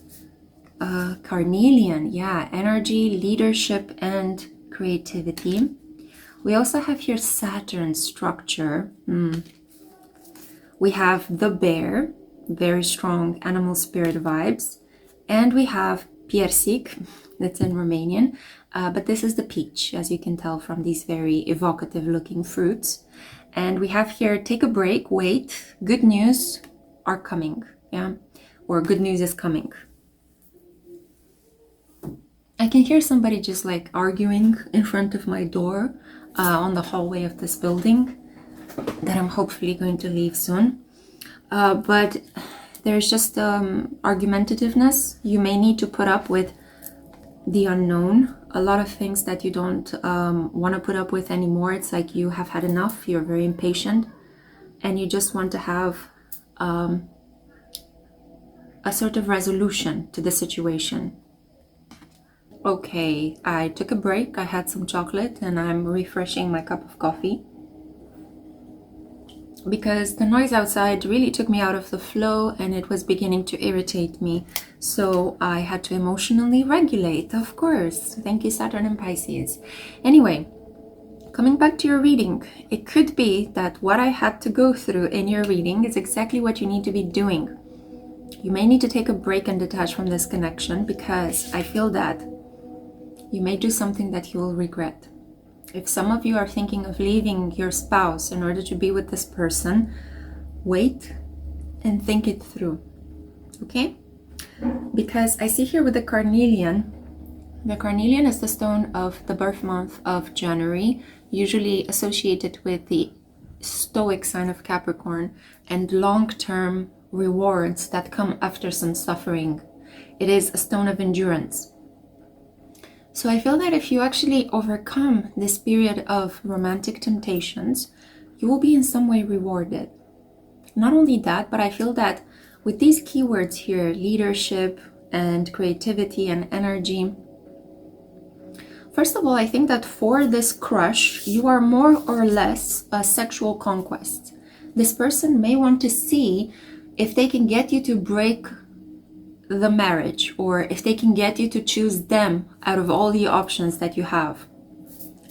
Carnelian, yeah, energy, leadership, and creativity. We also have here Saturn structure. We have the bear, very strong animal spirit vibes. And we have Piersic, that's in Romanian, but this is the peach, as you can tell from these very evocative looking fruits. And we have here, take a break, wait, good news are coming, yeah, or good news is coming. I can hear somebody just like arguing in front of my door on the hallway of this building that I'm hopefully going to leave soon. But there's just argumentativeness. You may need to put up with the unknown, a lot of things that you don't want to put up with anymore. It's like you have had enough, you're very impatient, and you just want to have a sort of resolution to the situation. Okay, I took a break, I had some chocolate, and I'm refreshing my cup of coffee because the noise outside really took me out of the flow and it was beginning to irritate me. So I had to emotionally regulate, of course. Thank you, Saturn and Pisces. Anyway, coming back to your reading, it could be that what I had to go through in your reading is exactly what you need to be doing. You may need to take a break and detach from this connection because I feel that you may do something that you will regret. If some of you are thinking of leaving your spouse in order to be with this person, wait and think it through, okay? Because I see here with the carnelian is the stone of the birth month of January, usually associated with the stoic sign of Capricorn and long-term rewards that come after some suffering. It is a stone of endurance. So I feel that if you actually overcome this period of romantic temptations, you will be in some way rewarded. Not only that, but I feel that with these keywords here, leadership and creativity and energy, first of all, I think that for this crush, you are more or less a sexual conquest. This person may want to see if they can get you to break the marriage, or if they can get you to choose them out of all the options that you have.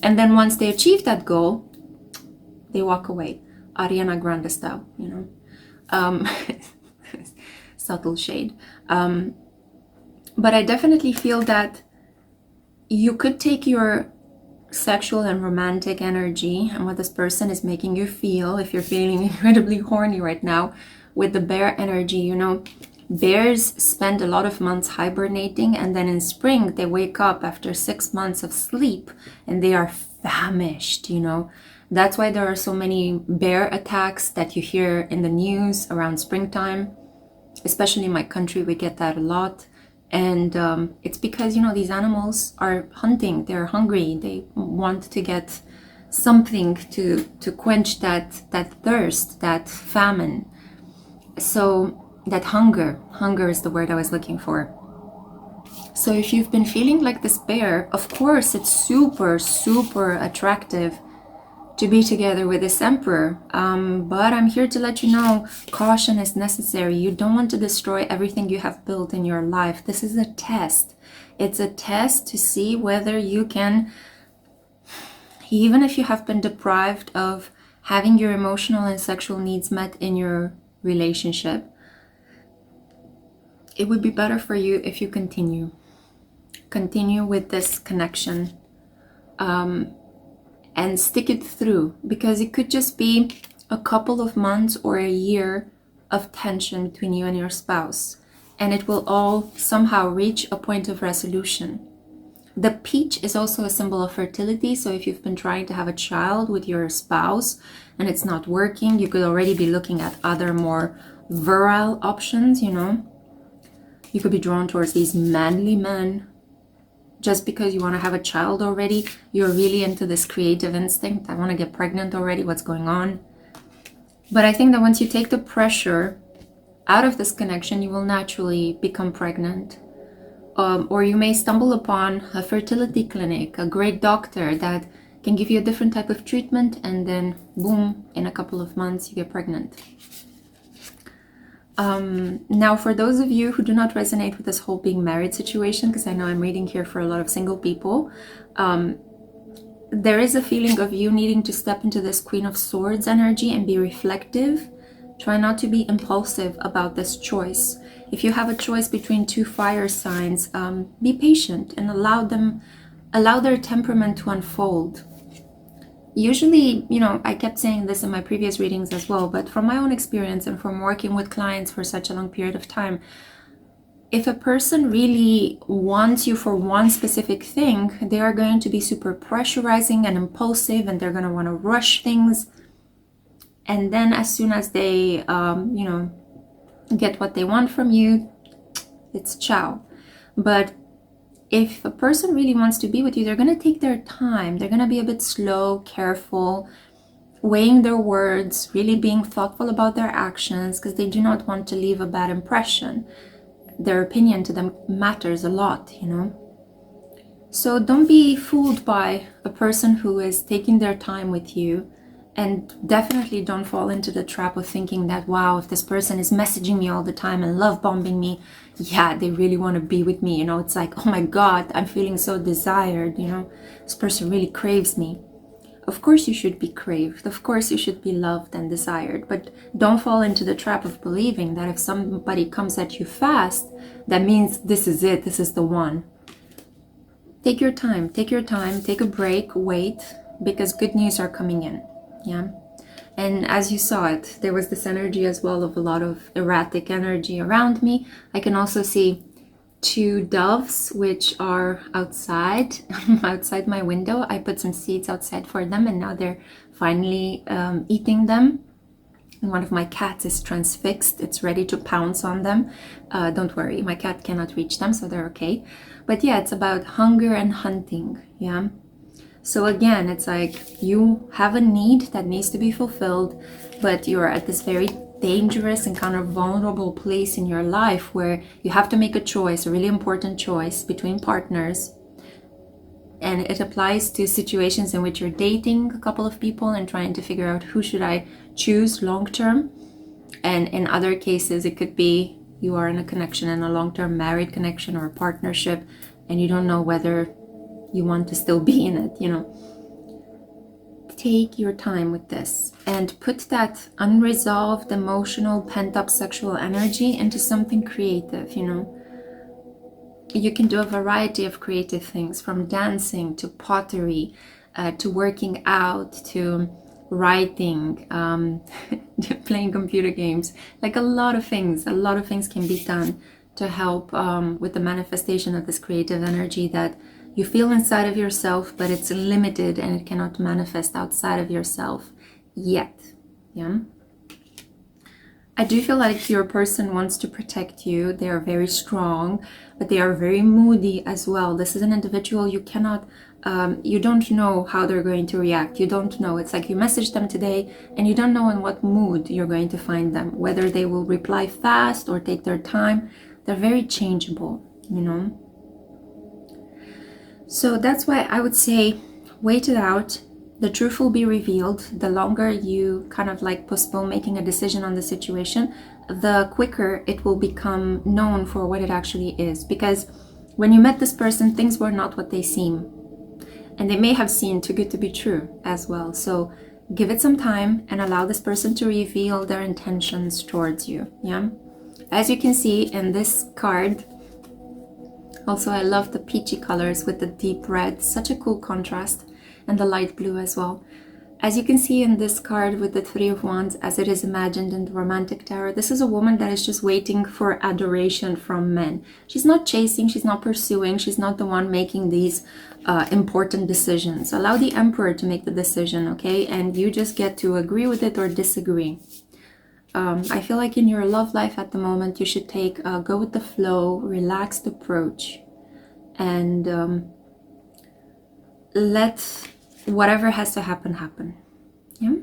And then once they achieve that goal, they walk away. Ariana Grande style, you know. Subtle shade. But I definitely feel that you could take your sexual and romantic energy and what this person is making you feel, if you're feeling incredibly horny right now, with the bear energy, you know. Bears spend a lot of months hibernating, and then in spring they wake up after 6 months of sleep and they are famished, you know. That's why there are so many bear attacks that you hear in the news around springtime. Especially in my country, we get that a lot. And it's because, you know, these animals are hunting, they're hungry, they want to get something to quench that thirst, that famine. So that hunger is the word I was looking for. So if you've been feeling like this bear, of course it's super attractive to be together with this emperor, but I'm here to let you know, caution is necessary. You don't want to destroy everything you have built in your life. This is a test. It's a test to see whether you can, even if you have been deprived of having your emotional and sexual needs met in your relationship, it would be better for you if you continue with this connection, and stick it through, because it could just be a couple of months or a year of tension between you and your spouse, and it will all somehow reach a point of resolution. The peach is also a symbol of fertility, so if you've been trying to have a child with your spouse and it's not working, you could already be looking at other more virile options, you know. You could be drawn towards these manly men. Just because you want to have a child already, you're really into this creative instinct. I want to get pregnant already, what's going on? But I think that once you take the pressure out of this connection, you will naturally become pregnant. Or you may stumble upon a fertility clinic, a great doctor that can give you a different type of treatment, and then boom, in a couple of months you get pregnant. Now, for those of you who do not resonate with this whole being married situation, because I know I'm reading here for a lot of single people, there is a feeling of you needing to step into this Queen of Swords energy and be reflective. Try not to be impulsive about this choice. If you have a choice between two fire signs, be patient and allow them allow their temperament to unfold. Usually, you know, I kept saying this in my previous readings as well, but from my own experience and from working with clients for such a long period of time, if a person really wants you for one specific thing, they are going to be super pressurizing and impulsive, and they're going to want to rush things. And then as soon as they, you know, get what they want from you, it's ciao. But if a person really wants to be with you, they're going to take their time. They're going to be a bit slow, careful, weighing their words, really being thoughtful about their actions, because they do not want to leave a bad impression. Their opinion to them matters a lot, you know. So don't be fooled by a person who is taking their time with you. And definitely don't fall into the trap of thinking that, wow, if this person is messaging me all the time and love bombing me, yeah, they really want to be with me. You know, it's like, oh my God, I'm feeling so desired. You know, this person really craves me. Of course you should be craved. Of course you should be loved and desired. But don't fall into the trap of believing that if somebody comes at you fast, that means this is it. This is the one. Take your time. Take your time. Take a break. Wait, because good news are coming in. Yeah. And as you saw it, there was this energy as well of a lot of erratic energy around me. I can also see 2 doves, which are outside, outside my window. I put some seeds outside for them, and now they're finally eating them. And one of my cats is transfixed. It's ready to pounce on them. Don't worry, my cat cannot reach them, so they're okay. But yeah, it's about hunger and hunting. Yeah. So again, it's like you have a need that needs to be fulfilled, but you're at this very dangerous and kind of vulnerable place in your life where you have to make a choice, a really important choice between partners. And it applies to situations in which you're dating a couple of people and trying to figure out who should I choose long term. And in other cases, it could be you are in a connection, in a long-term married connection or a partnership, and you don't know whether you want to still be in it, you know. Take your time with this and put that unresolved, emotional, pent-up sexual energy into something creative, you know. You can do a variety of creative things, from dancing to pottery, to working out, to writing, to playing computer games. Like a lot of things can be done to help with the manifestation of this creative energy that you feel inside of yourself, but it's limited and it cannot manifest outside of yourself yet. Yeah. I do feel like your person wants to protect you. They are very strong, but they are very moody as well. This is an individual you cannot, you don't know how they're going to react. You don't know. It's like you message them today and you don't know in what mood you're going to find them, whether they will reply fast or take their time. They're very changeable, you know. So that's why I would say wait it out. The truth will be revealed. The longer you kind of like postpone making a decision on the situation, the quicker it will become known for what it actually is. Because when you met this person, things were not what they seem. And they may have seemed too good to be true as well. So give it some time and allow this person to reveal their intentions towards you. Yeah. As you can see in this card, also I love the peachy colors with the deep red, such a cool contrast, and the light blue as well. As you can see in this card with the 3 of Wands, as it is imagined in the Romantic Tarot, this is a woman that is just waiting for adoration from men. She's not chasing, she's not pursuing, she's not the one making these important decisions. Allow the Emperor to make the decision, okay? And you just get to agree with it or disagree. I feel like in your love life at the moment, you should take a go with the flow, relaxed approach, and let whatever has to happen, happen. Yeah?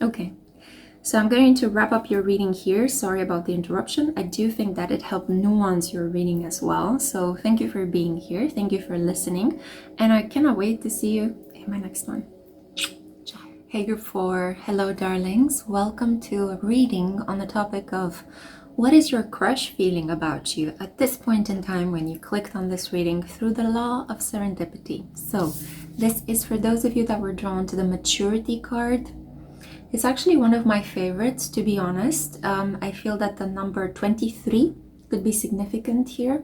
Okay. So I'm going to wrap up your reading here. Sorry about the interruption. I do think that it helped nuance your reading as well. So thank you for being here. Thank you for listening. And I cannot wait to see you in my next one. Hey group 4, hello darlings. Welcome to a reading on the topic of what is your crush feeling about you at this point in time when you clicked on this reading through the law of serendipity. So this is for those of you that were drawn to the maturity card. It's actually one of my favorites, to be honest. I feel that the number 23 could be significant here.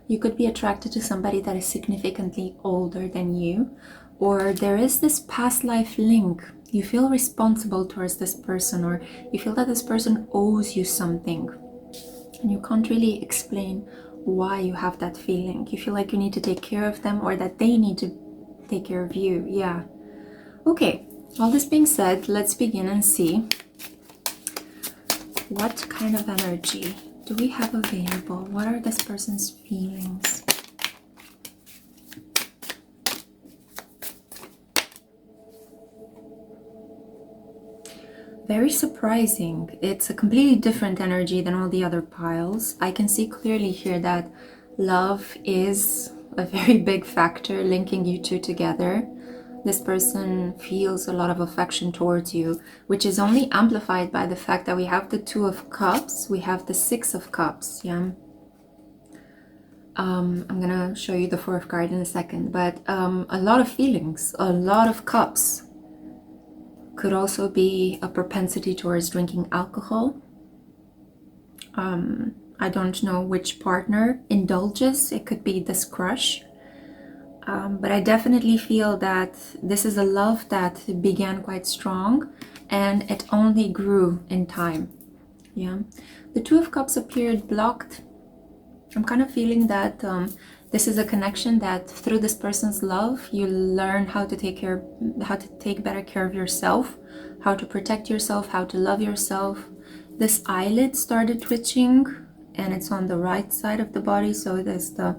You could be attracted to somebody that is significantly older than you, or there is this past life link. You feel responsible towards this person, or you feel that this person owes you something, and you can't really explain why you have that feeling. You feel like you need to take care of them, or that they need to take care of you. Yeah. Okay, all this being said, let's begin and see what kind of energy do we have available. What are this person's feelings? Very surprising. It's a completely different energy than all the other piles. I can see clearly here that love is a very big factor linking you two together. This person feels a lot of affection towards you, which is only amplified by the fact that we have the Two of Cups, we have the Six of Cups. Yeah. I'm gonna show you the Four of Cards in a second, but a lot of feelings, a lot of cups. Could also be a propensity towards drinking alcohol. I don't know which partner indulges. It could be this crush. But I definitely feel that this is a love that began quite strong and it only grew in time. Yeah. The Two of Cups appeared blocked. I'm kind of feeling that this is a connection that through this person's love, you learn how to take better care of yourself, how to protect yourself, how to love yourself. This eyelid started twitching and it's on the right side of the body. So there's the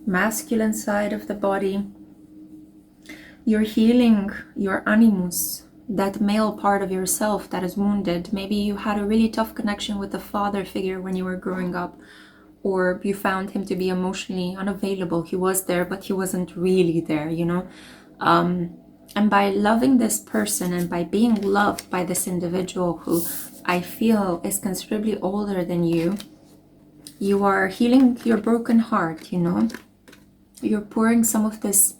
masculine side of the body. You're healing your animus, that male part of yourself that is wounded. Maybe you had a really tough connection with a father figure when you were growing up, or you found him to be emotionally unavailable. He was there, but he wasn't really there, you know? And by loving this person and by being loved by this individual who I feel is considerably older than you, you are healing your broken heart, you know? You're pouring some of this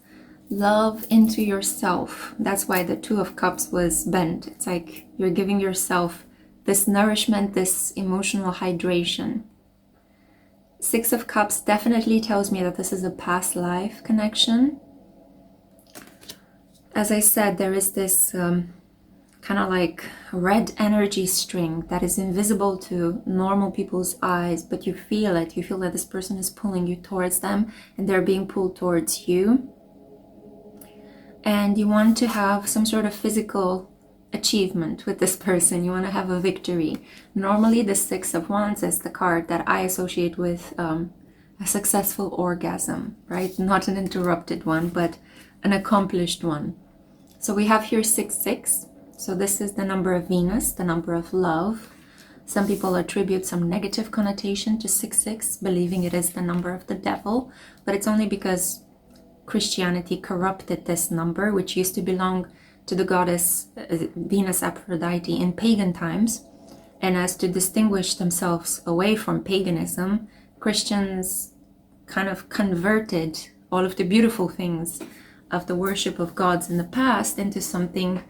love into yourself. That's why the Two of Cups was bent. It's like you're giving yourself this nourishment, this emotional hydration. Six of Cups definitely tells me that this is a past life connection. As I said, there is this kind of like red energy string that is invisible to normal people's eyes, but you feel it. You feel that this person is pulling you towards them and they're being pulled towards you. And you want to have some sort of physical achievement with this person. You want to have a victory. Normally the Six of Wands is the card that I associate with a successful orgasm, right? Not an interrupted one, but an accomplished one. So we have here 666. So this is the number of Venus, the number of love. Some people attribute some negative connotation to 66, believing it is the number of the devil, but it's only because Christianity corrupted this number, which used to belong to the goddess Venus Aphrodite in pagan times. And as to distinguish themselves away from paganism, Christians kind of converted all of the beautiful things of the worship of gods in the past into something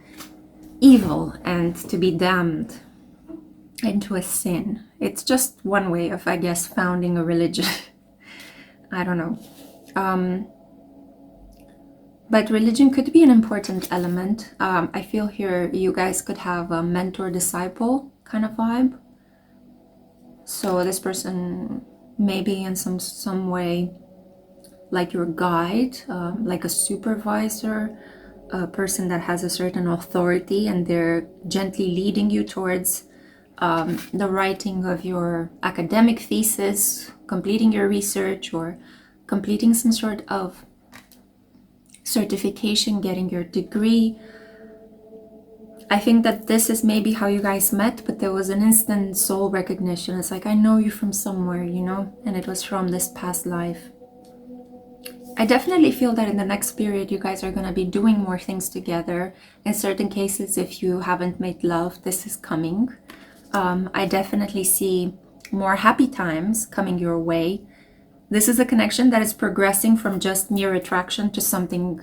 evil and to be damned, into a sin. It's just one way of, I guess, founding a religion. I don't know. But religion could be an important element. I feel here you guys could have a mentor-disciple kind of vibe. So this person may be in some way like your guide, like a supervisor, a person that has a certain authority, and they're gently leading you towards the writing of your academic thesis, completing your research, or completing some sort of certification, getting your degree. I think that this is maybe how you guys met, but there was an instant soul recognition. It's like, I know you from somewhere, you know, and it was from this past life. I definitely feel that in the next period you guys are going to be doing more things together. In certain cases, if you haven't made love, this is coming. I definitely see more happy times coming your way. This is a connection that is progressing from just mere attraction to something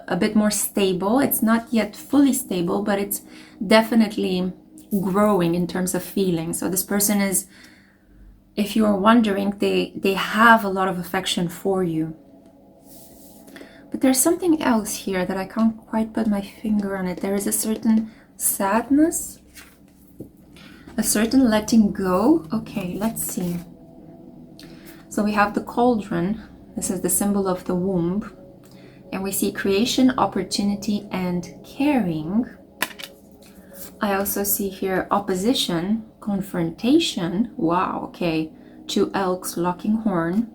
a bit more stable. It's not yet fully stable, but it's definitely growing in terms of feeling. So this person is if you are wondering, they have a lot of affection for you. But there's something else here that I can't quite put my finger on it. There is a certain sadness, a certain letting go. Okay, let's see. So we have the cauldron. This is the symbol of the womb. And we see creation, opportunity, and caring. I also see here opposition, confrontation. Wow, okay. 2 elks locking horn.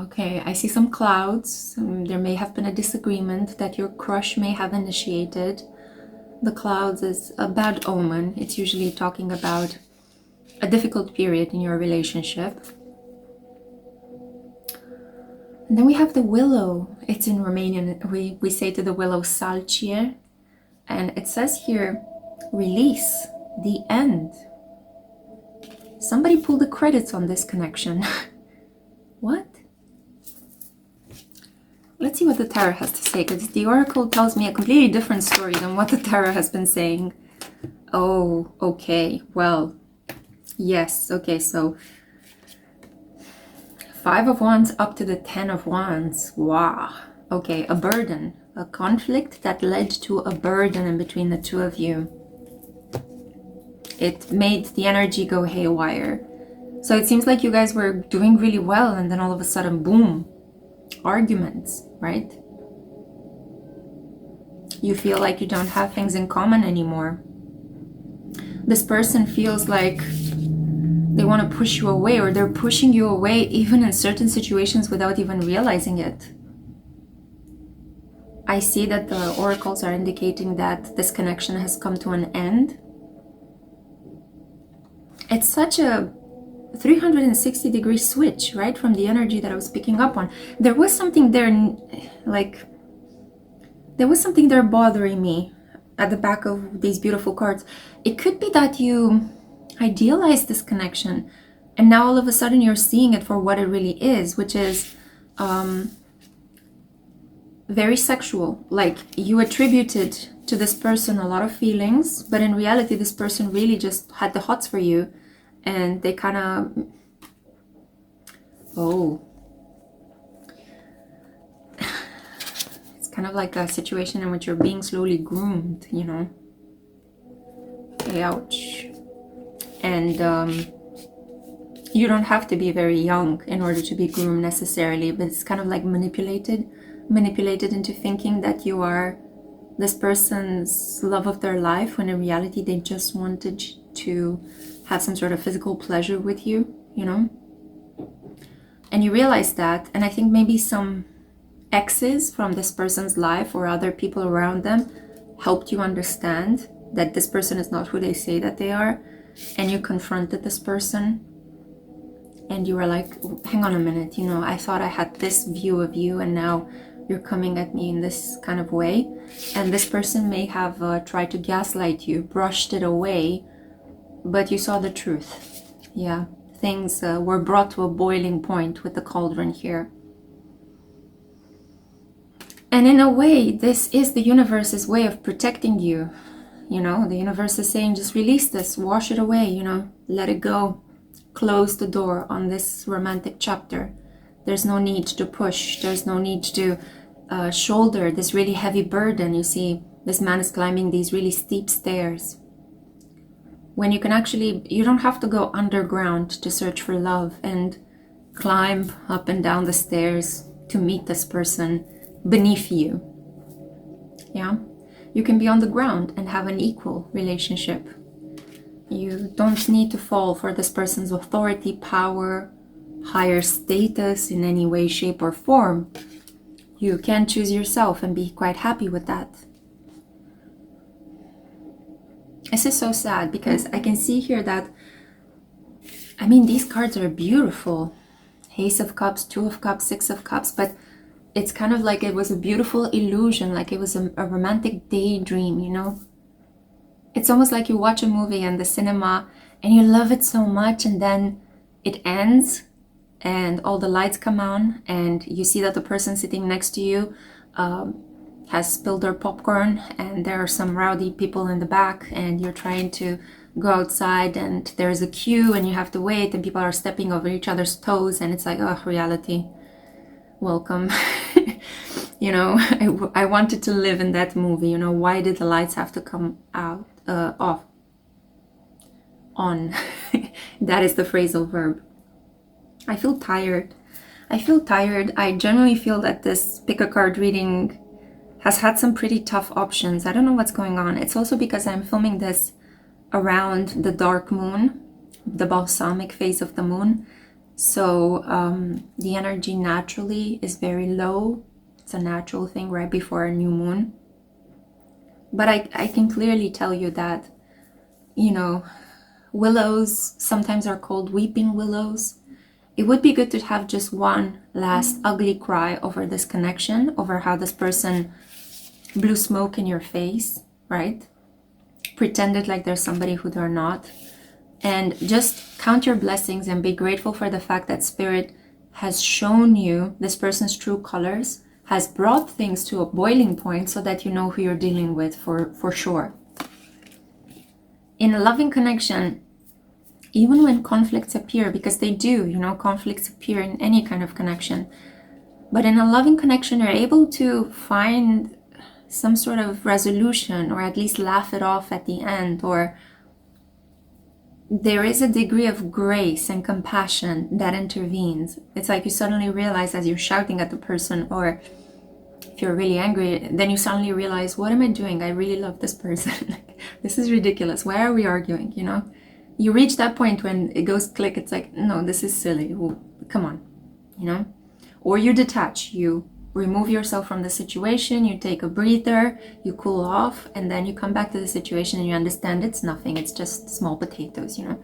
Okay, I see some clouds. There may have been a disagreement that your crush may have initiated. The clouds is a bad omen. It's usually talking about a difficult period in your relationship. And then we have the willow. It's in Romanian. We say to the willow salcie. And it says here, release, the end. Somebody pulled the credits on this connection. What? Let's see what the tarot has to say, because the oracle tells me a completely different story than what the tarot has been saying. Oh, okay. Well, yes. Okay, so 5 of Wands up to the 10 of Wands. Wow. Okay, a burden. A conflict that led to a burden in between the two of you. It made the energy go haywire. So it seems like you guys were doing really well, and then all of a sudden, boom, arguments, right? You feel like you don't have things in common anymore. This person feels like they want to push you away, or they're pushing you away even in certain situations without even realizing it. I see that the oracles are indicating that this connection has come to an end. It's such a 360-degree switch, right, from the energy that I was picking up on. There was something there, like, there was something there bothering me at the back of these beautiful cards. It could be that you idealized this connection, and now all of a sudden you're seeing it for what it really is, which is very sexual. Like, you attributed to this person a lot of feelings, but in reality this person really just had the hots for you, and they kind of, oh, it's kind of like a situation in which you're being slowly groomed, you know. Okay, ouch. And you don't have to be very young in order to be groomed necessarily, but it's kind of like manipulated into thinking that you are this person's love of their life, when in reality they just wanted to have some sort of physical pleasure with you, you know. And you realize that, and I think maybe some exes from this person's life or other people around them helped you understand that this person is not who they say that they are, and you confronted this person and you were like, hang on a minute, you know, I thought I had this view of you, and now you're coming at me in this kind of way. And this person may have tried to gaslight you, brushed it away, but you saw the truth. Yeah, things were brought to a boiling point with the cauldron here. And in a way, this is the universe's way of protecting you. You know, the universe is saying, just release this, wash it away, you know, let it go. Close the door on this romantic chapter. There's no need to push. There's no need to shoulder this really heavy burden. You see, this man is climbing these really steep stairs. When you can actually, you don't have to go underground to search for love and climb up and down the stairs to meet this person beneath you. Yeah, you can be on the ground and have an equal relationship. You don't need to fall for this person's authority, power, higher status in any way, shape, or form. You can choose yourself and be quite happy with that. This is so sad because I can see here that, I mean, these cards are beautiful. Ace of Cups, Two of Cups, Six of Cups, but it's kind of like it was a beautiful illusion, like it was a romantic daydream, you know? It's almost like you watch a movie in the cinema and you love it so much, and then it ends and all the lights come on and you see that the person sitting next to you has spilled their popcorn, and there are some rowdy people in the back, and you're trying to go outside and there's a queue and you have to wait and people are stepping over each other's toes, and it's like, oh, reality, welcome. You know, I wanted to live in that movie. You know, why did the lights have to come out, off, on? That is the phrasal verb. I feel tired. I generally feel that this pick a card reading has had some pretty tough options. I don't know what's going on. It's also because I'm filming this around the dark moon, the balsamic phase of the moon. So the energy naturally is very low. It's a natural thing right before a new moon. But I can clearly tell you that, you know, willows sometimes are called weeping willows. It would be good to have just one last ugly cry over this connection, over how this person blew smoke in your face, right? Pretended like there's somebody who they're not. And just count your blessings and be grateful for the fact that Spirit has shown you this person's true colors, has brought things to a boiling point so that you know who you're dealing with for sure. In a loving connection, even when conflicts appear, because they do, you know, conflicts appear in any kind of connection. But in a loving connection, you're able to find some sort of resolution, or at least laugh it off at the end, or there is a degree of grace and compassion that intervenes. It's like you suddenly realize as you're shouting at the person, or if you're really angry, then you suddenly realize, what am I doing? I really love this person. This is ridiculous. Why are we arguing, you know? You reach that point when it goes click, it's like, no, this is silly. Well, come on, you know? Or you detach, you remove yourself from the situation, you take a breather, you cool off, and then you come back to the situation and you understand it's nothing, it's just small potatoes, you know?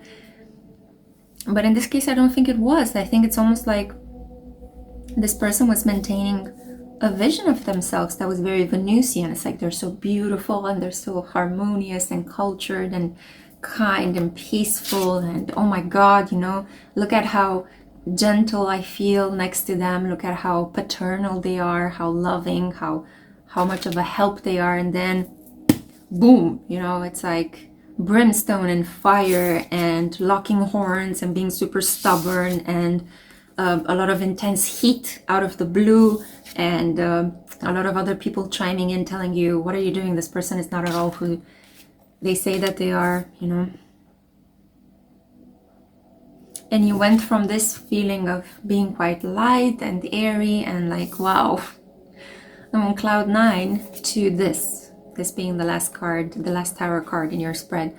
But in this case, I don't think it was. I think it's almost like this person was maintaining a vision of themselves that was very Venusian. It's like they're so beautiful and they're so harmonious and cultured and kind and peaceful, and oh my god, you know, look at how gentle I feel next to them, look at how paternal they are, how loving, how much of a help they are, and then boom, you know, it's like brimstone and fire and locking horns and being super stubborn and a lot of intense heat out of the blue, and a lot of other people chiming in telling you, what are you doing? This person is not at all who they say that they are, you know. And you went from this feeling of being quite light and airy and like, wow, I'm on cloud 9, to this being the last card, the last tarot card in your spread,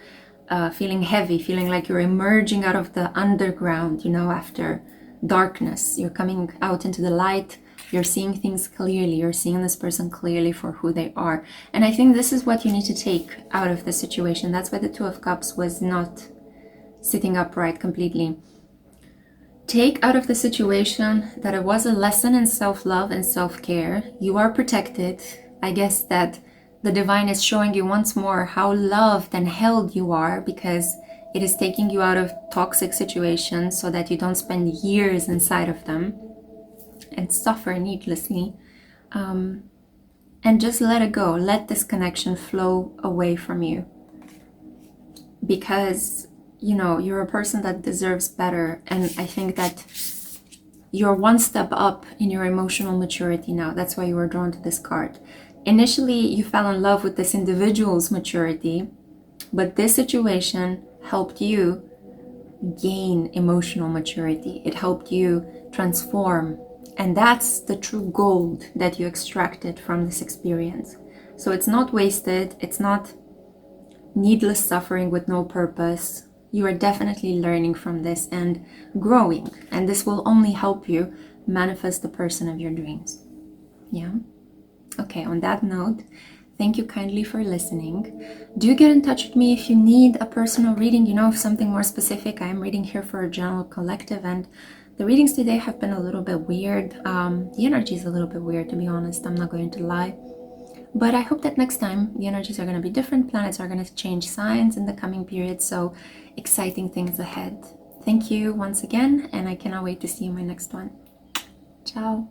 feeling heavy, feeling like you're emerging out of the underground, you know, after darkness. You're coming out into the light. You're seeing things clearly. You're seeing this person clearly for who they are. And I think this is what you need to take out of the situation. That's why the Two of Cups was not sitting upright completely. Take out of the situation that it was a lesson in self-love and self-care. You are protected. I guess that the divine is showing you once more how loved and held you are, because it is taking you out of toxic situations so that you don't spend years inside of them and suffer needlessly, and just let it go. Let this connection flow away from you, because you know you're a person that deserves better. And I think that you're one step up in your emotional maturity now. That's why you were drawn to this card. Initially you fell in love with this individual's maturity, but this situation helped you gain emotional maturity. It helped you transform. And that's the true gold that you extracted from this experience. So it's not wasted. It's not needless suffering with no purpose. You are definitely learning from this and growing. And this will only help you manifest the person of your dreams. Yeah? Okay, on that note, thank you kindly for listening. Do get in touch with me if you need a personal reading, you know, of something more specific. I am reading here for a general collective, and the readings today have been a little bit weird. The energy is a little bit weird, to be honest. I'm not going to lie. But I hope that next time the energies are going to be different. Planets are going to change signs in the coming period. So exciting things ahead. Thank you once again, and I cannot wait to see you in my next one. Ciao.